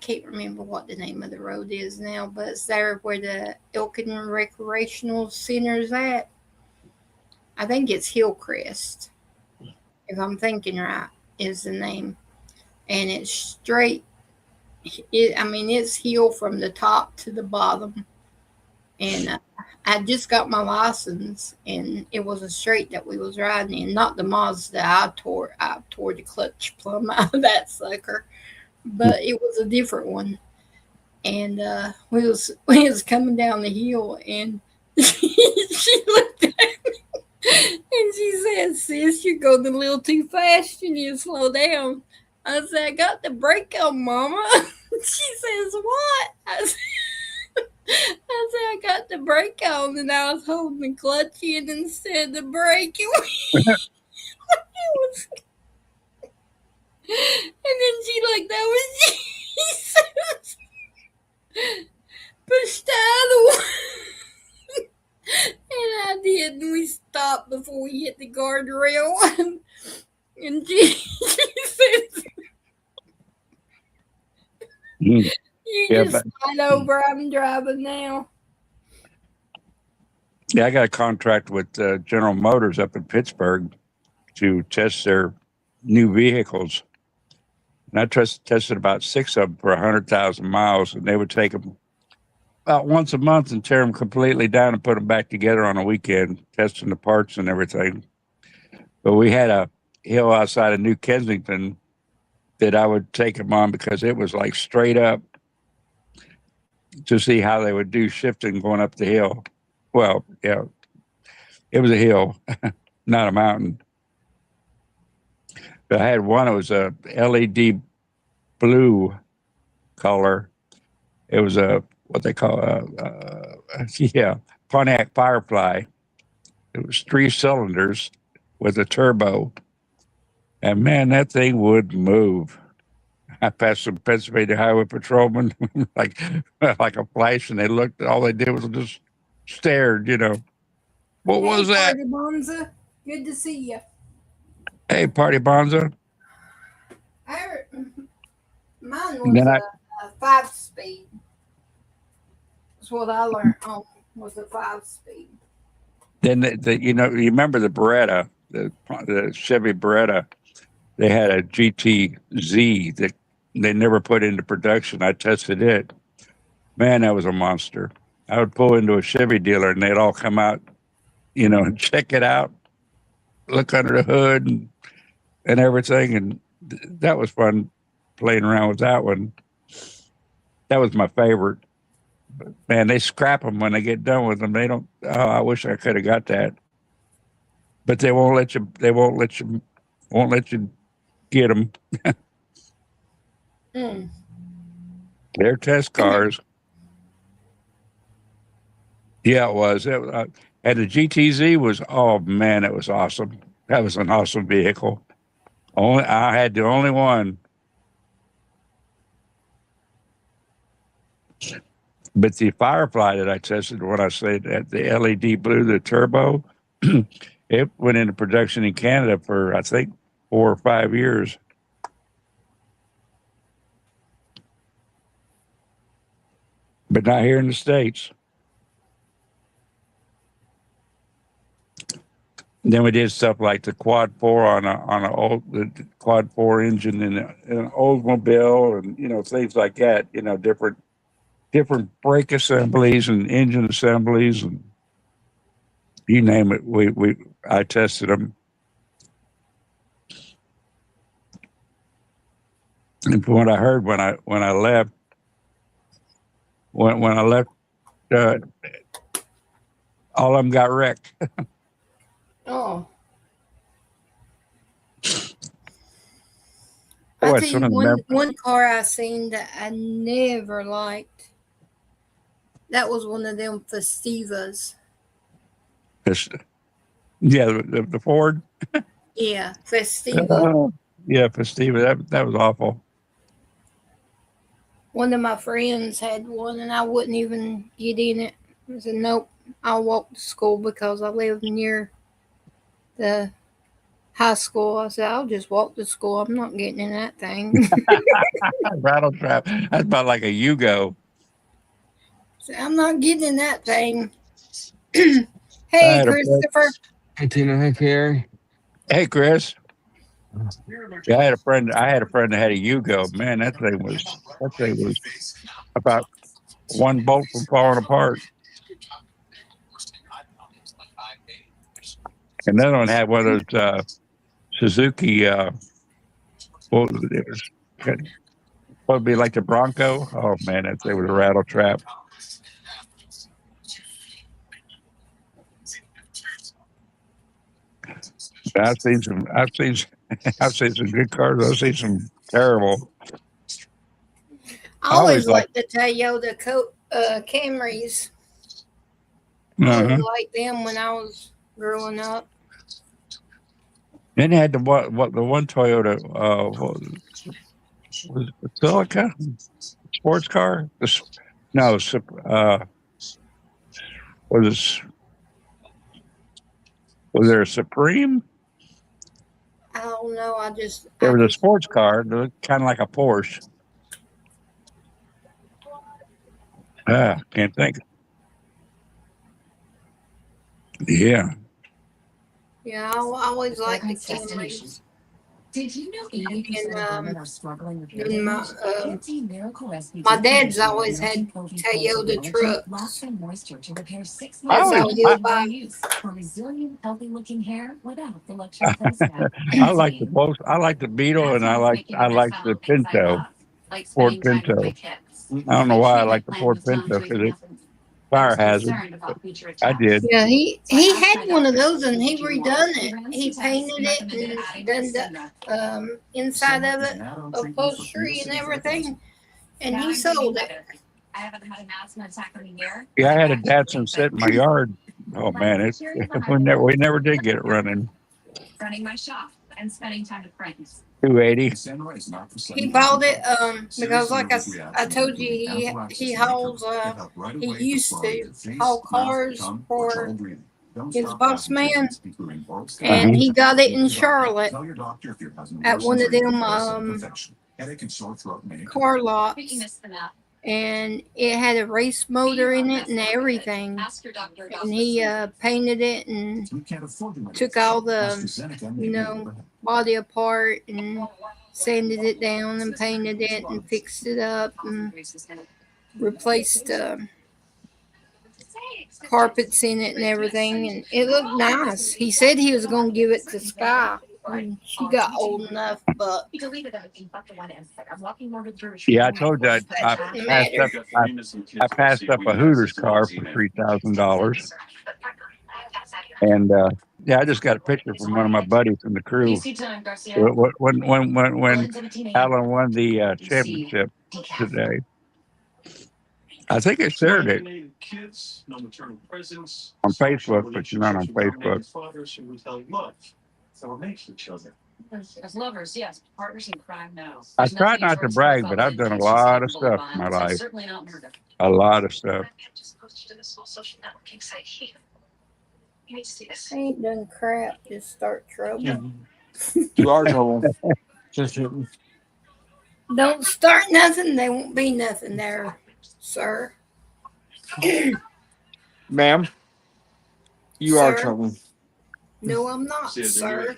can't remember what the name of the road is now, but it's there where the Elkin Recreational Center is at. I think it's Hillcrest, if I'm thinking right, is the name. And it's straight. It's hill from the top to the bottom. And I just got my license, and it was a straight that we was riding in, not the Mazda. I tore the clutch plumb out of that sucker, but it was a different one. And we was coming down the hill, and she looked at me and she said, "Sis, you're going a little too fast. You need to slow down." I said, "I got the brake on, Mama." She says, "What?" I said, "I got the brake on," and I was holding the clutch in instead of the brake. It was, and then she looked over and she said, "Push the other one." And I did, and we stopped before we hit the guardrail. And she said, "You just slide over. I'm driving now." Yeah, I got a contract with General Motors up in Pittsburgh to test their new vehicles. And I tested about 6 of them for 100,000 miles, and they would take them about once a month and tear them completely down and put them back together on a weekend, testing the parts and everything. But we had a hill outside of New Kensington that I would take them on because it was like straight up to see how they would do shifting going up the hill. Well, yeah, it was a hill, not a mountain. But I had one, it was a LED blue color. It was what they call Pontiac Firefly. It was 3 cylinders with a turbo. And man, that thing would move. I passed some Pennsylvania highway patrolmen like a flash, and they looked, all they did was just stared, What was that? Party Bonza, good to see you. Hey, Party Bonza. Mine was a 5-speed. That's what I learned on, was a 5-speed. Then you remember the Beretta? the Chevy Beretta. They had a GTZ that they never put into production. I tested it. Man, that was a monster. I would pull into a Chevy dealer and they'd all come out, and check it out, look under the hood and everything. And that was fun playing around with that one. That was my favorite. But man, they scrap them when they get done with them. They don't, I wish I could have got that. But they won't let you get them. They're test cars. Yeah, it was. And the GTZ was, oh man, it was awesome. That was an awesome vehicle. I had the only one. But the Firefly that I tested, when I say that the LED blue, the turbo, it went into production in Canada for, I think, 4 or 5 years. But not here in the States. Then we did stuff like the Quad 4 on the Quad 4 engine in an Oldsmobile, and things like that. Different brake assemblies and engine assemblies, and you name it. I tested them. And from what I heard when I left, all of them got wrecked. Oh. I'll tell you one car I seen that I never liked. That was one of them Festivas. Yeah, the Ford. Yeah, Festiva. Yeah, Festiva. That was awful. One of my friends had one, and I wouldn't even get in it. I said, nope, I'll walk to school because I live near the high school. I said, I'll just walk to school. I'm not getting in that thing. Rattle trap. That's about like a Yugo. So I'm not getting in that thing. Hey, Christopher. Hey, Tina. Hey, Carrie. Hey, Chris. Yeah, I had a friend that had a Yugo. Man, that thing was about one bolt from falling apart. Another one had one of those Suzuki. What was it? It was supposed to be like the Bronco. Oh man, that thing was a rattle trap. I've seen some good cars. I've seen some terrible. I always liked the Toyota Camrys. I always liked them when I was growing up. Then they had the one Toyota was it Silica sports car? Was there a Supreme? I don't know. There was a sports car, kind of like a Porsche. Can't think. Yeah. Yeah, I always liked the Camrys. Did you know 80% of women are struggling with their my dad's always had Toyota trucks. Lots of moisture to repair 6 months of use for resilient, healthy-looking hair without the luxury price tag. I like the both. I like the Beetle, and I like the Pinto, Ford Pinto. I don't know why I like the Ford Pinto because it's fire hazard. I did. Yeah, he had one of those and he redone it. He painted it and done the inside of it, upholstery and everything, and he sold it. I haven't had an asthma attack in a year. Yeah, I had a Datsun sit in my yard. Oh man, we never did get it running. Running my shop and spending time with friends. 280. He bought it because, like I told you, he hauls. He used to haul cars for his boss man, and he got it in Charlotte at one of them car lots. and it had a race motor in it and everything. And he painted it and took all the, body apart and sanded it down and painted it and fixed it up and replaced carpets in it and everything, and it looked nice. He said he was going to give it to Sky when she got old enough, but Yeah, I told you I didn't passed up matter. I passed up a Hooters car for $3,000, and yeah, I just got a picture from one of my buddies from the crew when Alan won the championship today. I think I shared it on Facebook, but you're not on Facebook. As lovers, yes. Partners in crime, no. I try not to brag, but I've done a lot of stuff in my life. Certainly not murder. A lot of stuff. I ain't done crap, just start trouble. You are trouble. Don't start nothing, there won't be nothing there, sir. Ma'am, you are Sir? trouble. No, I'm not, sir.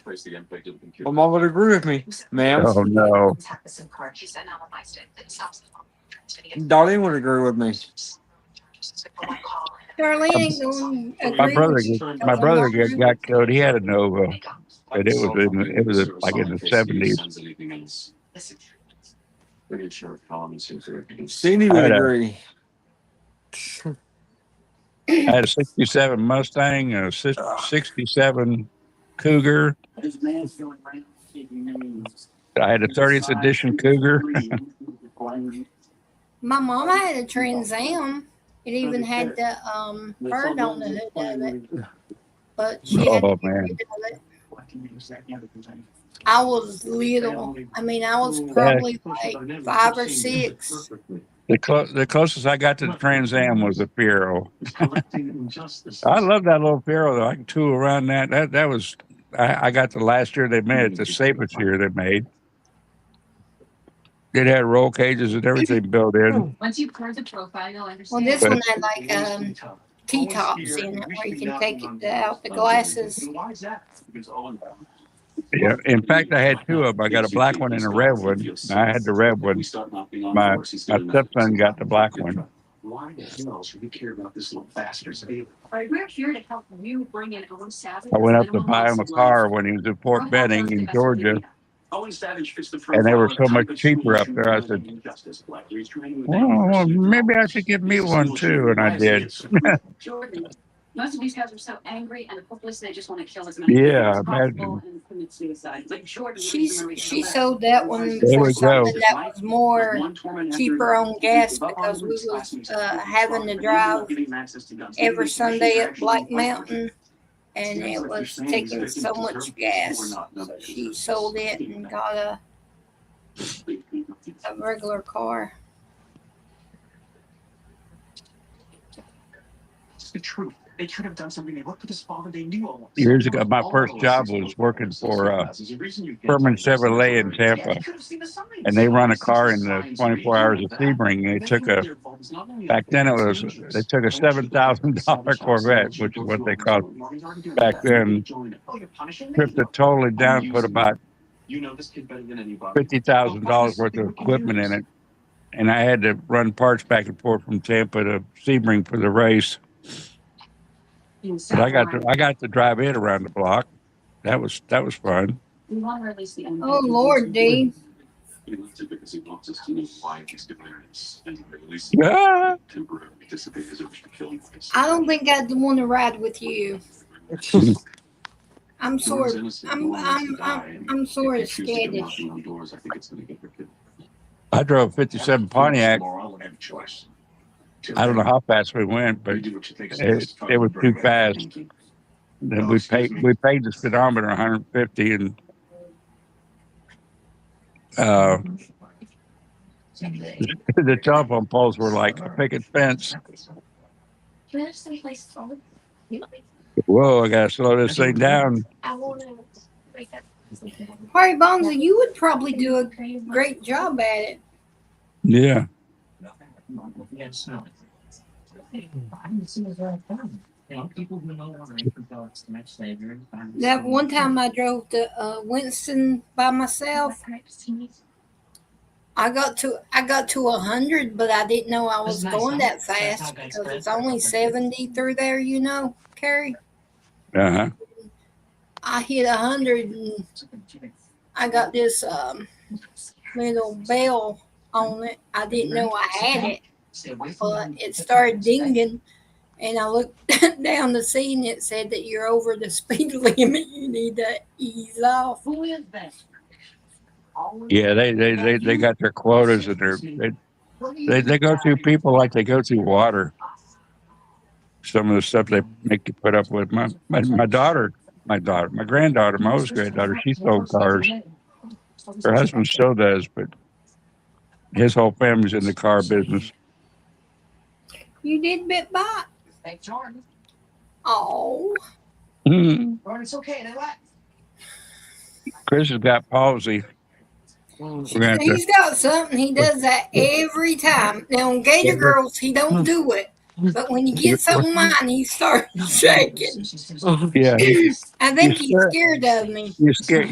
Well, Mom would agree with me, ma'am. Oh no. Darlene would agree with me. Darlene ain't going to My agree brother, with you. my brother got killed. He had a Nova, and it was like in the 70s. Steenie would agree. I had a 67 Mustang and a 67 Cougar. I had a 30th edition Cougar. My mama had a Trans Am. It even had the bird on the hood of it. But she had to Oh get man. rid of it. I was little. I mean, I was probably like 5 or 6. The closest I got to the Trans Am was the Fiero. I love that little Fiero though. I can tool around that. That was I got the last year they made it, the safest year they made. It had roll cages and everything built in. Once you clear the profile, you'll Well, understand. this one had like T-tops in it where you can take it out the glasses. Yeah. In fact, I had 2 of them. I got a black one and a red one. I had the red one. My stepson got the black one. Why the hell should we care about this little bastard's feelings? We're here to help you bring in Owen Savage. I went up to buy him a car when he was in Fort Benning in Georgia, and they were so much cheaper up there. I said, well, maybe I should get me one too, and I did. Jordan, most of these guys are so angry and hopeless they just want to kill as many Yeah, people as imagine. possible and commit suicide. But Jordan, She sold that one There for we something go. that was more cheaper on gas because we was having to drive every Sunday at Black Mountain, and it was taking so much gas. So she sold it and got a regular car. It's the truth. They could have done something. They worked with his father. They knew all this. Years ago, my first job was working for Furman Chevrolet in Tampa, and they run a car in the 24 hours of Sebring. They took back then they took a $7,000 Corvette, which is what they cost back then, stripped it totally down, put about $50,000 worth of equipment in it, and I had to run parts back and forth from Tampa to Sebring for the race. But I got to drive it around the block. That was fun. Oh Lord, D. Ah. I don't think I'd want to ride with you. I'm sort of skittish. I drove a 57 Pontiac. I don't know how fast we went, but it was too fast. And we paid the speedometer 150, and the telephone poles were like a picket fence. Whoa, I gotta slow this thing down. Harry Bonza, you would probably do a great job at it. Yeah. That one time I drove to Winston by myself, I got to 100, but I didn't know I was going that fast because it's only 70 through there, Carrie. Uh-huh. I hit 100 and I got this little bell on it. I didn't know I had it, but it started dinging, and I looked down to see, and it said that you're over the speed limit. You need to ease off. Yeah, they got their quotas, and they go through people like they go through water. Some of the stuff they make you put up with. My granddaughter, my oldest granddaughter, she sold cars. Her husband still does, but his whole family's in the car business. You did bit bot. Oh. Chris has got palsy. He's got something. He does that every time. Now on Gator Girls, he don't do it. But when he gets on mine, he starts shaking. Yeah. I think he's scared of me. You're scared.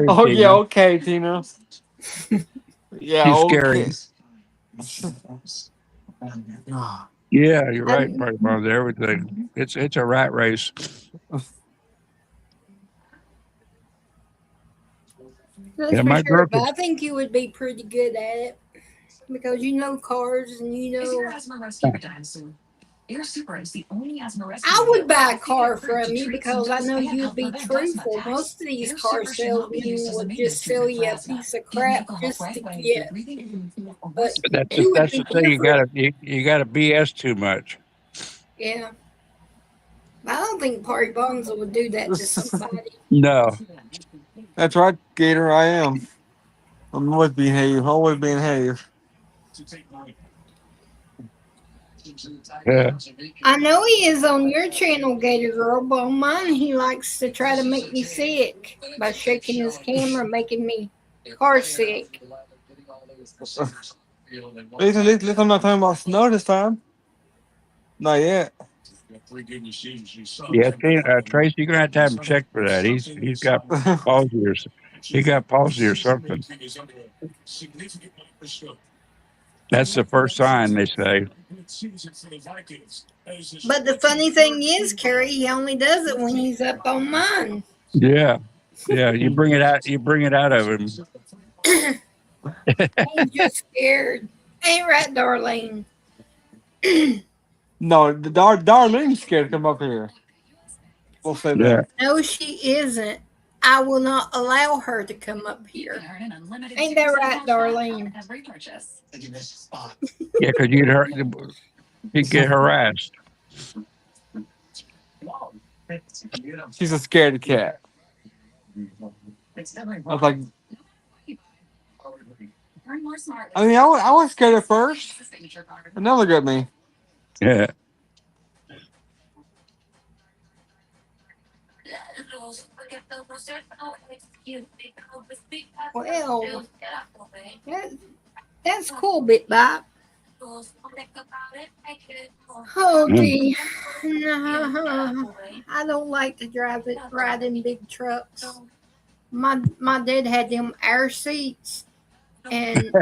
Oh, Tina. yeah, okay, Tina. Yeah, She's okay. Yeah, you're right, Party Bombs, everything. It's a rat race. That's Yeah, for my sure, girl but could, I think you would be pretty good at it because you know cars and you know. I would buy a car from you because I know you'd be truthful. Most of these car salesmen would just sell you a piece of crap just to get. But that's you would the be thing. different. You gotta BS too much. Yeah. I don't think Party Bonzo would do that to somebody. No. That's right, Gator, I am. I'm always behave. Always behave. Yeah. I know he is on your channel, Gator Girl, but on mine he likes to try to make me sick by shaking his camera, making me car sick. At least I'm not talking about snow this time. Not yet. Yeah, Tracy, you're gonna have him check for that. He's got palsy or he got palsy or something. That's the first sign, they say. But the funny thing is, Carrie, he only does it when he's up on mine. Yeah. Yeah, you bring it out of him. He's just scared. Ain't right, Darlene? No, Darlene's scared to come up here. We'll say that. No, she isn't. I will not allow her to come up here. Ain't that right, Darlene? Yeah, because you'd get harassed. She's a scaredy cat. I was like, I mean, I was scared at first, but now look at me. Yeah. Well, that's cool, Bit Bop. Oh, gee. No, I don't like to ride in big trucks. My dad had them air seats, and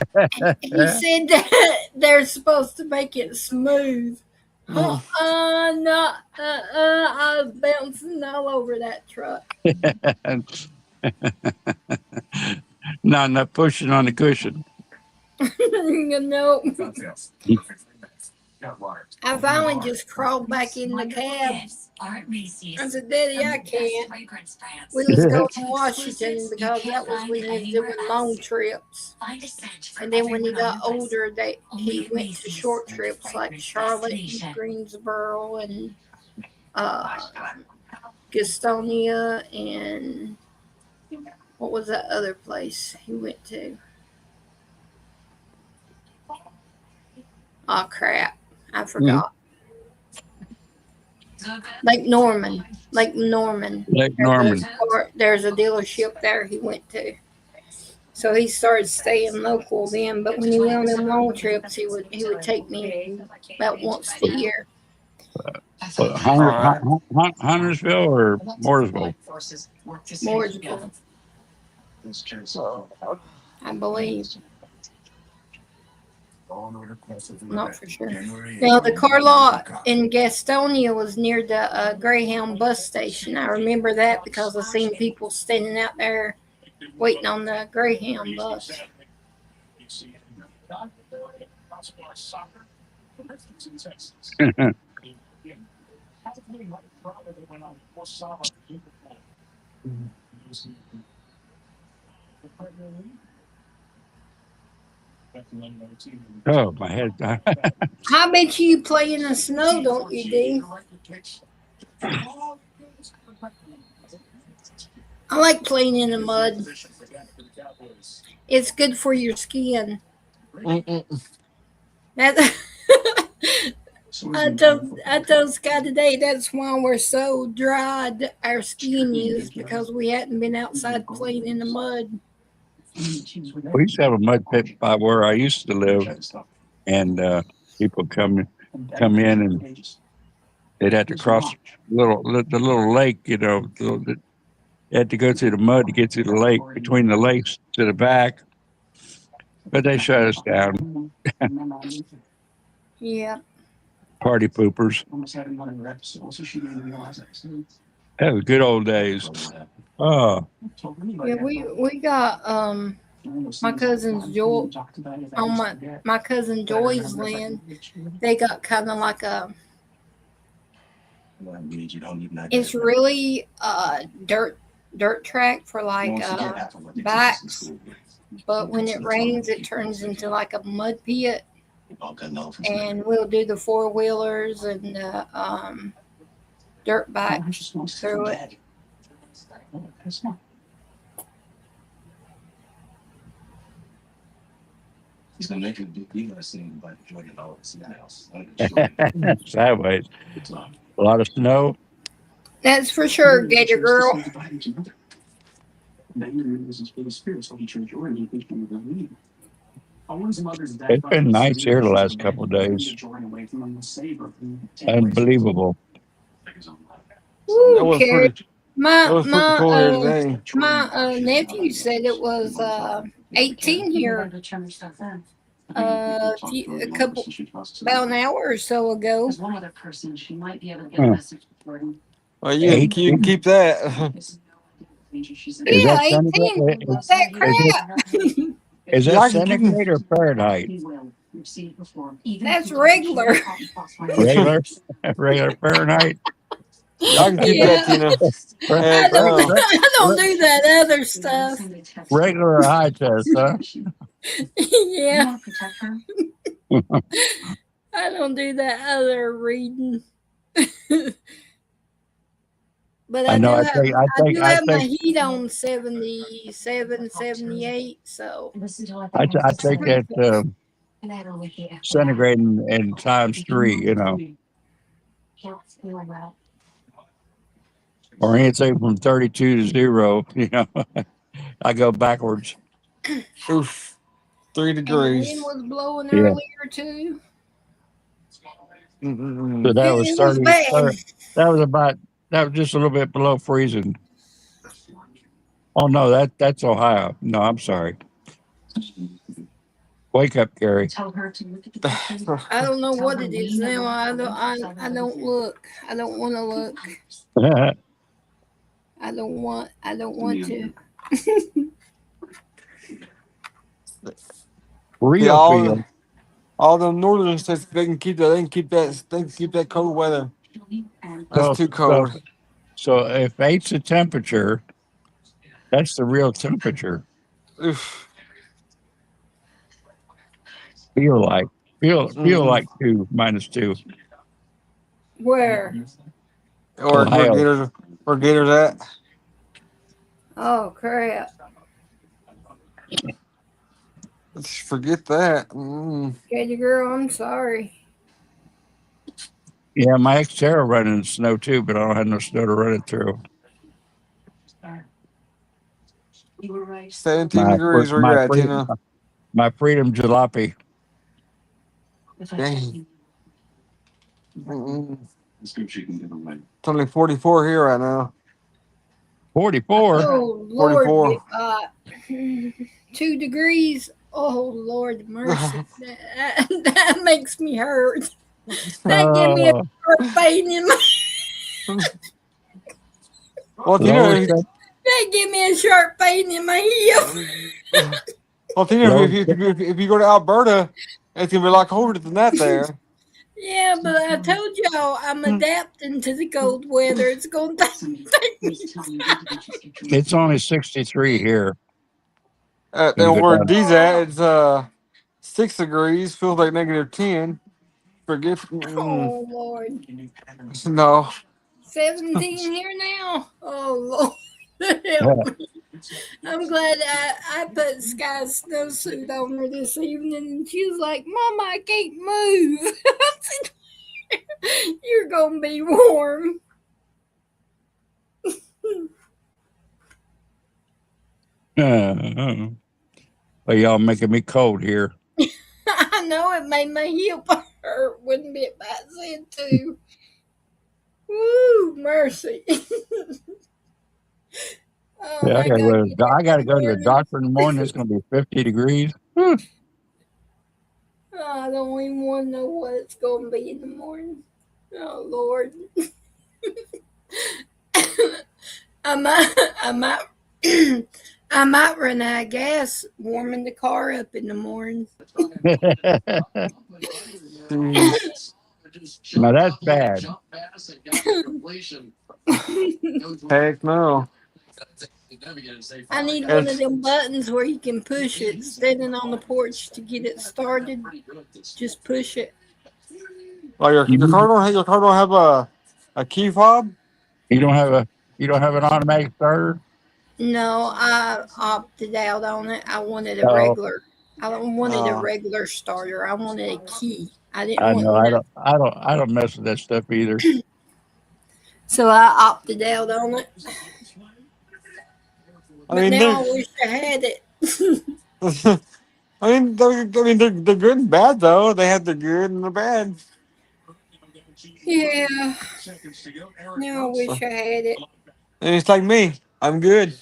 he said that they're supposed to make it smooth. No, I was bouncing all over that truck. Not pushing on the cushion. No. I finally just crawled back in the cab. I said, Daddy, I can't. We was going to Washington because that was when he was doing long trips. And then when he got older, he went to short trips like Charlotte and Greensboro and Gastonia and what was that other place he went to? Oh, crap. I forgot. Lake Norman. There's a dealership there he went to. So he started staying local then. But when he went on them long trips, he would take me about once a year. Huntersville or Mooresville? Mooresville, I believe. Not for sure. Now, the car lot in Gastonia was near the Greyhound bus station. I remember that because I seen people standing out there waiting on the Greyhound bus. Oh, my head. I bet you play in the snow, don't you, Dee? I like playing in the mud. It's good for your skin. That I told Scott today that's why we're so dried our skin is because we hadn't been outside playing in the mud. We used to have a mud pit by where I used to live, and people come in and they'd have to cross the little lake. You know, they had to go through the mud to get to the lake, between the lakes to the back. But they shut us down. Yeah. Party poopers. That was good old days. Oh. Yeah, we got my cousin's Joy on my cousin Joy's land. They got kind of like a. It's really dirt track for like bikes, but when it rains, it turns into like a mud pit. And we'll do the 4-wheelers and the dirt bikes through it. He's gonna make it a big deal. I seen about $20 in the house. Sideways. A lot of snow. That's for sure, Gator Girl. It's been nice here the last couple of days. Unbelievable. Ooh, Carrie. My today. nephew said it was 18 here about an hour or so ago. Well, you can keep that. Yeah, 18. That crap. Is that centigrade or Fahrenheit? That's regular. Regular Fahrenheit. I can keep that, Tina. I don't do that other stuff. Regular eye test, huh? Yeah. I don't do that other reading. But I do have my heat on 77, 78, so. I take that centigrade and times 3, you know. Or anything from 32 to 0, you know. I go backwards. Oof. 3 degrees. And the wind was blowing earlier, too. So that was 30. That was just a little bit below freezing. Oh no, that's Ohio. No, I'm sorry. Wake up, Gary. I don't know what it is now. I don't look. I don't want to look. I don't want to. All the northern states, they can keep that cold weather. That's too cold. So if 8's the temperature, that's the real temperature. Oof. Feel like 2 minus 2. Where? Or Gators at? Oh crap! Forget that. Gator Girl, I'm sorry. Yeah, my Xterra running in snow too, but I don't have no snow to run it through. 17 degrees where you're at, Tina. My freedom jalopy. Dang. It's only 44 here right now. 44? Oh, Lord, 44. 2 degrees. Oh, Lord, mercy. that makes me hurt. That give me a sharp pain in my... Well, Tina, That give me a sharp pain in my heel. well, Tina, if you go to Alberta, it's going to be a lot colder than that there. Yeah, but I told y'all I'm adapting to the cold weather. It's going to take me time. It's only 63 here. And where D's at, it's 6 degrees. Feels like -10. Forget. Oh, Lord. No. 17 here now. Oh, Lord. Help me. I'm glad I put Sky's snowsuit on her this evening, and she was like, Mama, I can't move. I said, you're going to be warm. Well, y'all making me cold here. I know it made my heel hurt, wouldn't it? But I said too. Woo, mercy. Oh, Yeah, I gotta go to the morning. doctor in the morning. It's gonna be 50 degrees. Oh, I don't even want to know what it's going to be in the morning. Oh, Lord. I might run out of gas warming the car up in the morning. Now that's bad. Heck no. I need one of them buttons where you can push it standing on the porch to get it started. Just push it. Like your car don't have a key fob? You don't have an automatic starter? No, I opted out on it. I wanted a Oh. regular. I don't wanted a regular starter. I wanted a key. I didn't I want know. I don't mess with that stuff either. So I opted out on it. But now I wish I had it. I mean, they're good and bad though. They have the good and the bad. Yeah. Now I wish I had it. And it's like me. I'm good.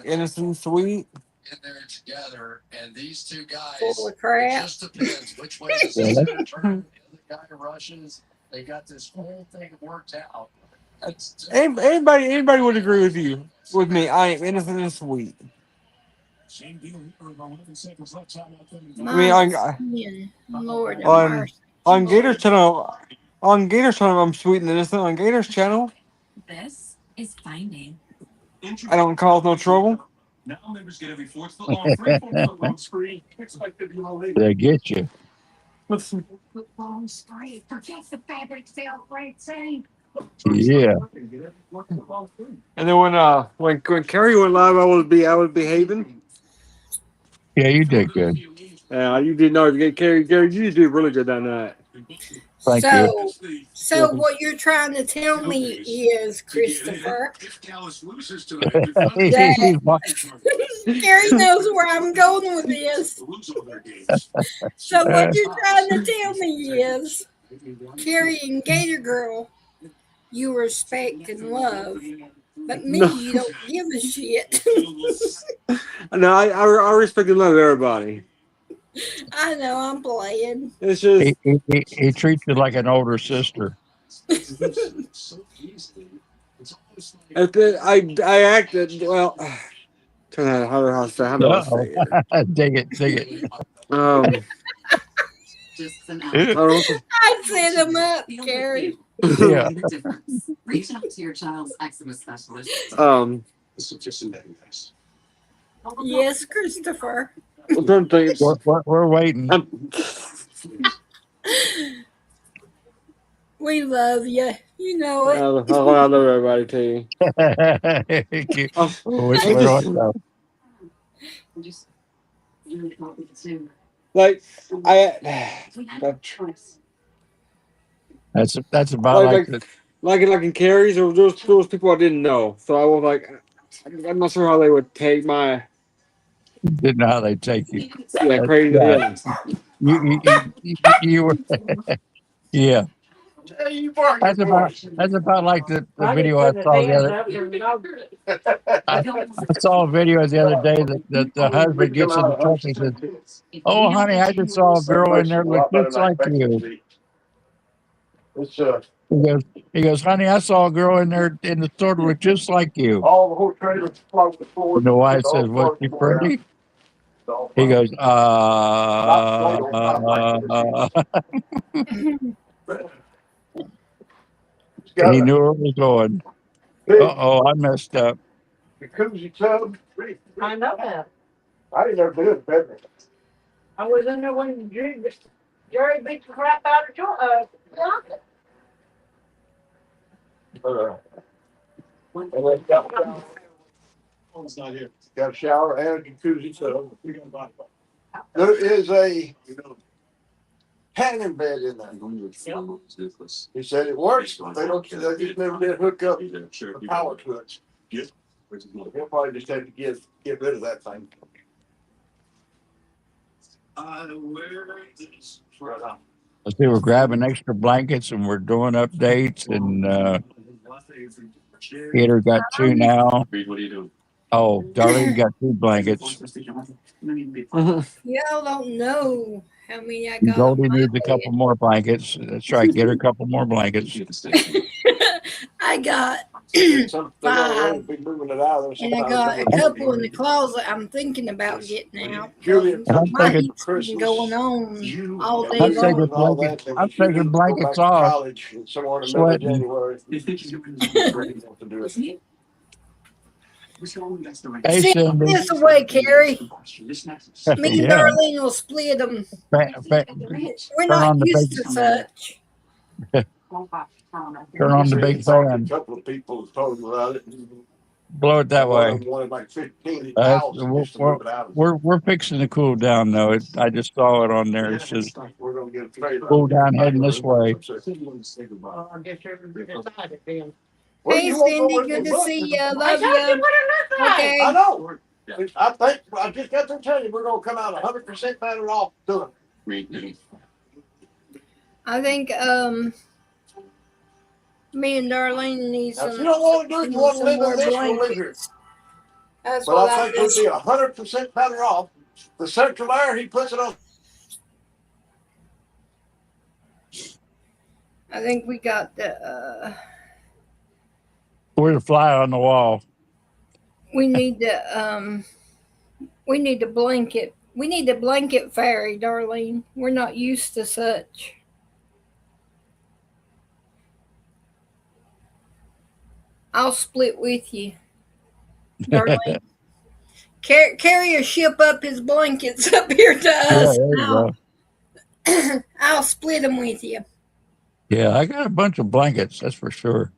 Innocent, sweet. Full of crap. Anybody would agree with me. I am innocent and sweet. Lord have on mercy. on Gator's channel, I'm sweet and innocent. On Gator's channel, This is finding. I don't cause no trouble. Now members get every fourth foot long free football screen. Expected to be all They get you. long spray. Forget the fabric sale rate saying. Yeah. And then when Carrie went live, I was behaving. Yeah, you did good. Yeah, you did not get Carrie. Gary, you did really good that night. Thank you. So what you're trying to tell me is, Christopher, Gary knows where I'm going with this. So what you're trying to tell me is, Carrie and Gator Girl, you respect and love, but me, you don't give a shit. No, I respect and love everybody. I know, I'm playing. It's just he treats you like an older sister. I acted well. Turn that how do I say it? Dig it. I set him up, Gary. Yeah. Reach out to your child's eczema specialist. Yes, Christopher. We're waiting. We love you. You know it. I love everybody too. Like that's about like like in Carrie's, there was people I didn't know. So I was like, I'm not sure how they would take my Didn't know how they take you. crazy. Yeah. Yeah. You were, yeah. Hey, you barking That's about boys. like the I didn't video I put the saw the hands other. up I, I saw a video the other day that the husband gets in the truck and says, "Oh, honey, I just saw a girl in there look just like you." It's He goes, "Honey, I saw a girl in there in the store that looked just like you." all the whole trailer floats the floor. And the wife says, "Was she pretty?" He goes, He knew where it was going. I messed up. Jacuzzi tub. I know that. I didn't ever do it, did I was in there when Jerry beat the crap out of John. Got a shower and a jacuzzi tub. There is a hanging bed in there. He said it works. They just never did hook up the power to it. He'll probably just have to get rid of that thing. Let's see, we're grabbing extra blankets and we're doing updates. And Peter got 2 now. Oh, Darlene got 2 blankets. Y'all don't know how many I got. Goldie needs a couple more blankets. That's right. Get her a couple more blankets. I got 5, and I got a couple in the closet. I'm thinking about getting out. My heat's been going on all day long. I'm taking blankets off. Sweating. Hey, Send Cindy. this away, Carrie. Me and Yeah. Darlene will split them. We're Turn not on the used big, to such. turn on the big fan. A couple of people told me about it. Blow it that way. Wanted like 15,000 just to move it out. We're fixing to cool down though. I just saw it on there. It's just We're gonna get a trailer. cool down heading this way. Hey, Cindy, good to see you. Love you. Okay. I know. I think I just got to tell you, we're gonna come out 100% better off doing it. I think me and Darlene need Now, some. if you don't want to do it, you want to live more in this, we'll live here. blankets. That's But what I think we'll be 100% better off. The central air, he puts it on. I think we got the. We're the fly on the wall. We need the We need the blanket. We need the blanket fairy, Darlene. We're not used to such. I'll split with you, Darlene. Carry a ship up his blankets up here to us. I'll split them with you. Yeah, I got a bunch of blankets. That's for sure.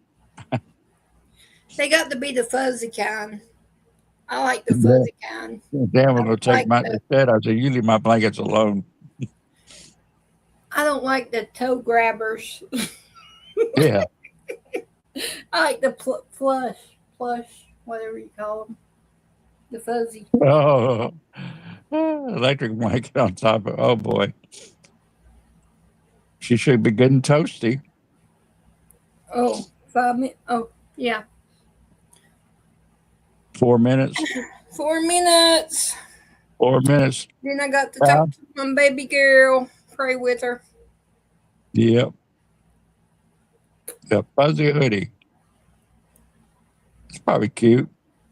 They got to be the fuzzy kind. I like the fuzzy kind. Dan was going to take my instead. I said, "You leave my blankets alone." I don't like the toe grabbers. Yeah. I like the plush, whatever you call them. The fuzzy. Oh, electric blanket on top of. Oh boy, she should be getting toasty. Oh, 5 minutes. Oh, yeah. 4 minutes. 4 minutes. 4 minutes. Then I got to talk to my baby girl. Pray with her. Yep. The fuzzy hoodie. It's probably cute.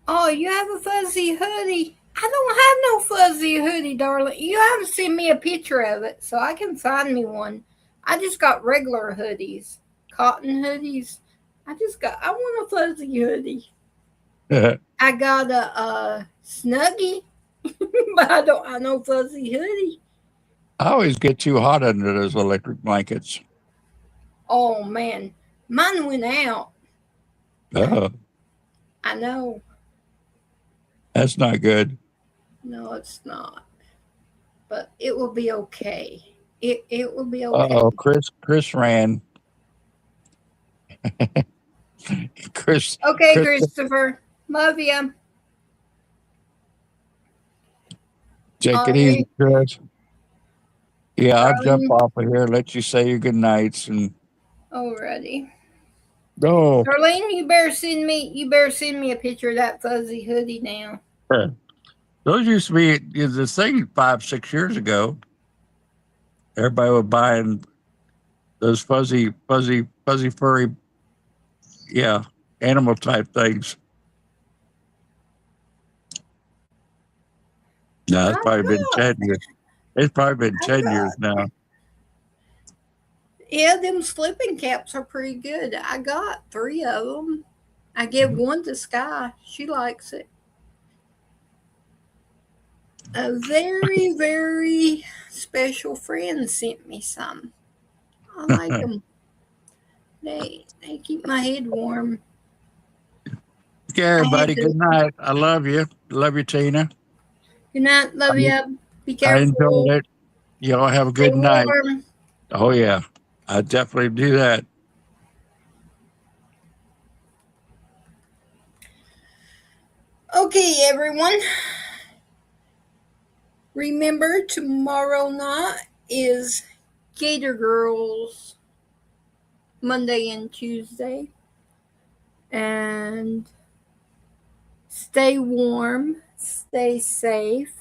Oh, you have a fuzzy hoodie. I don't have no fuzzy hoodie, darling. You haven't sent me a picture of it, so I can find me one. I just got regular hoodies, cotton hoodies. I want a fuzzy hoodie. I got a Snuggie, but I know fuzzy hoodie. I always get too hot under those electric blankets. Oh man, mine went out. I know. That's not good. No, it's not. But it will be okay. It will be okay. Oh, Chris ran. Okay, Christopher. Love you. Take it easy, Chris. Yeah, I'll jump off of here, let you say your good nights, and Alrighty. go. Darlene, you better send me a picture of that fuzzy hoodie now. Those used to be the thing 5-6 years ago. Everybody was buying those fuzzy, furry, animal type things. No, it's probably been 10 years. It's probably been 10 years now. Yeah, them sleeping caps are pretty good. I got 3 of them. I give one to Sky. She likes it. A very, very special friend sent me some. I like them. They keep my head warm. Okay, everybody. Good night. I love you. Love you, Tina. Good night. Love you. Be careful. I enjoyed it. Y'all have a good Stay night. warm. Oh, yeah. I definitely do that. Okay, everyone. Remember, tomorrow night is Gator Girls, Monday and Tuesday. And stay warm, stay safe,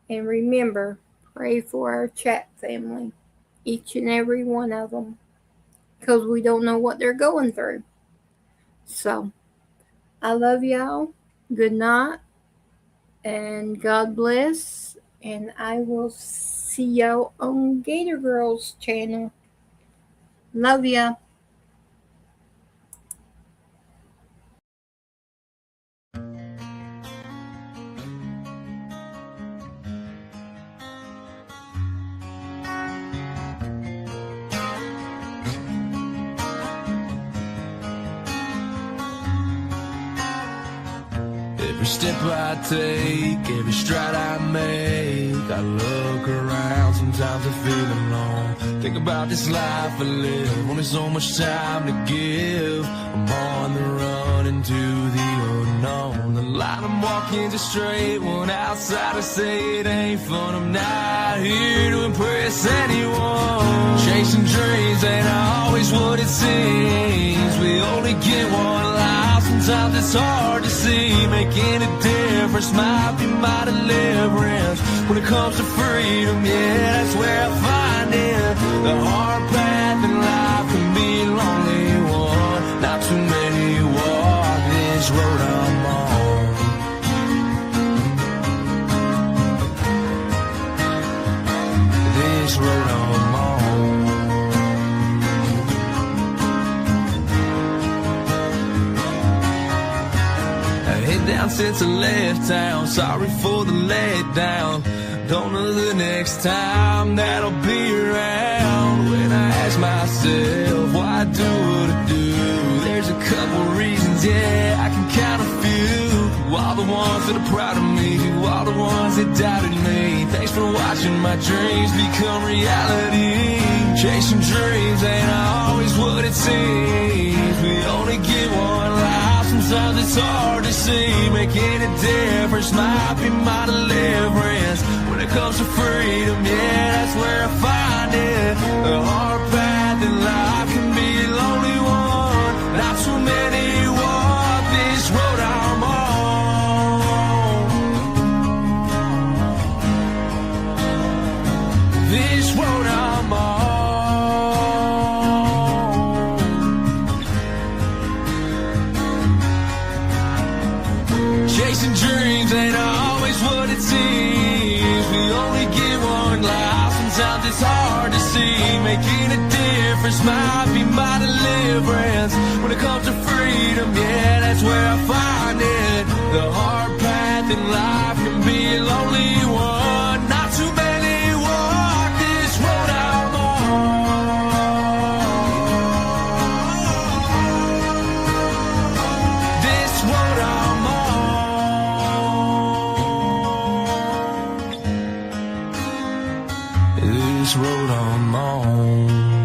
and remember, pray for our chat family, each and every one of them, because we don't know what they're going through. So, I love y'all. Good night, and God bless, and I will see y'all on Gator Girls channel. Love ya. Every step I take, every stride I make, I look around, sometimes I feel alone. Think about this life I live, only so much time to give. I'm on the run into the unknown. The line I'm walking's a straight one, outsiders say it ain't fun. I'm not here to impress anyone. Chasing dreams ain't always what it seems. We only get one life, sometimes it's hard to see. Making a difference might be my deliverance. When it comes to freedom, yeah, that's where I find it. The hard path in life can be a lonely one. Not too many walk this road I'm on. This road I'm on. Head down since I left town. Sorry for the letdown. Don't know the next time that I'll be around. When I ask myself why I do what I do, there's a couple reasons, yeah, I can count a few. To all the ones that are proud of me, to all the ones that doubted me, thanks for watching my dreams become reality. Chasing dreams ain't always what it seems. We only get one life, sometimes it's hard to see. Making a difference might be my deliverance. When it comes to freedom, yeah, that's where I find it. The hard path in life can be a lonely one. Not too many walk this road I'm on. This road I'm on. Chasing dreams ain't always what it seems. We only get one life, sometimes it's hard to see. Making a difference might be my deliverance. When it comes to freedom, yeah, that's where I find it. The hard path in life can be a lonely one. Not too many walk this road I'm on. This road I'm on. This road I'm on.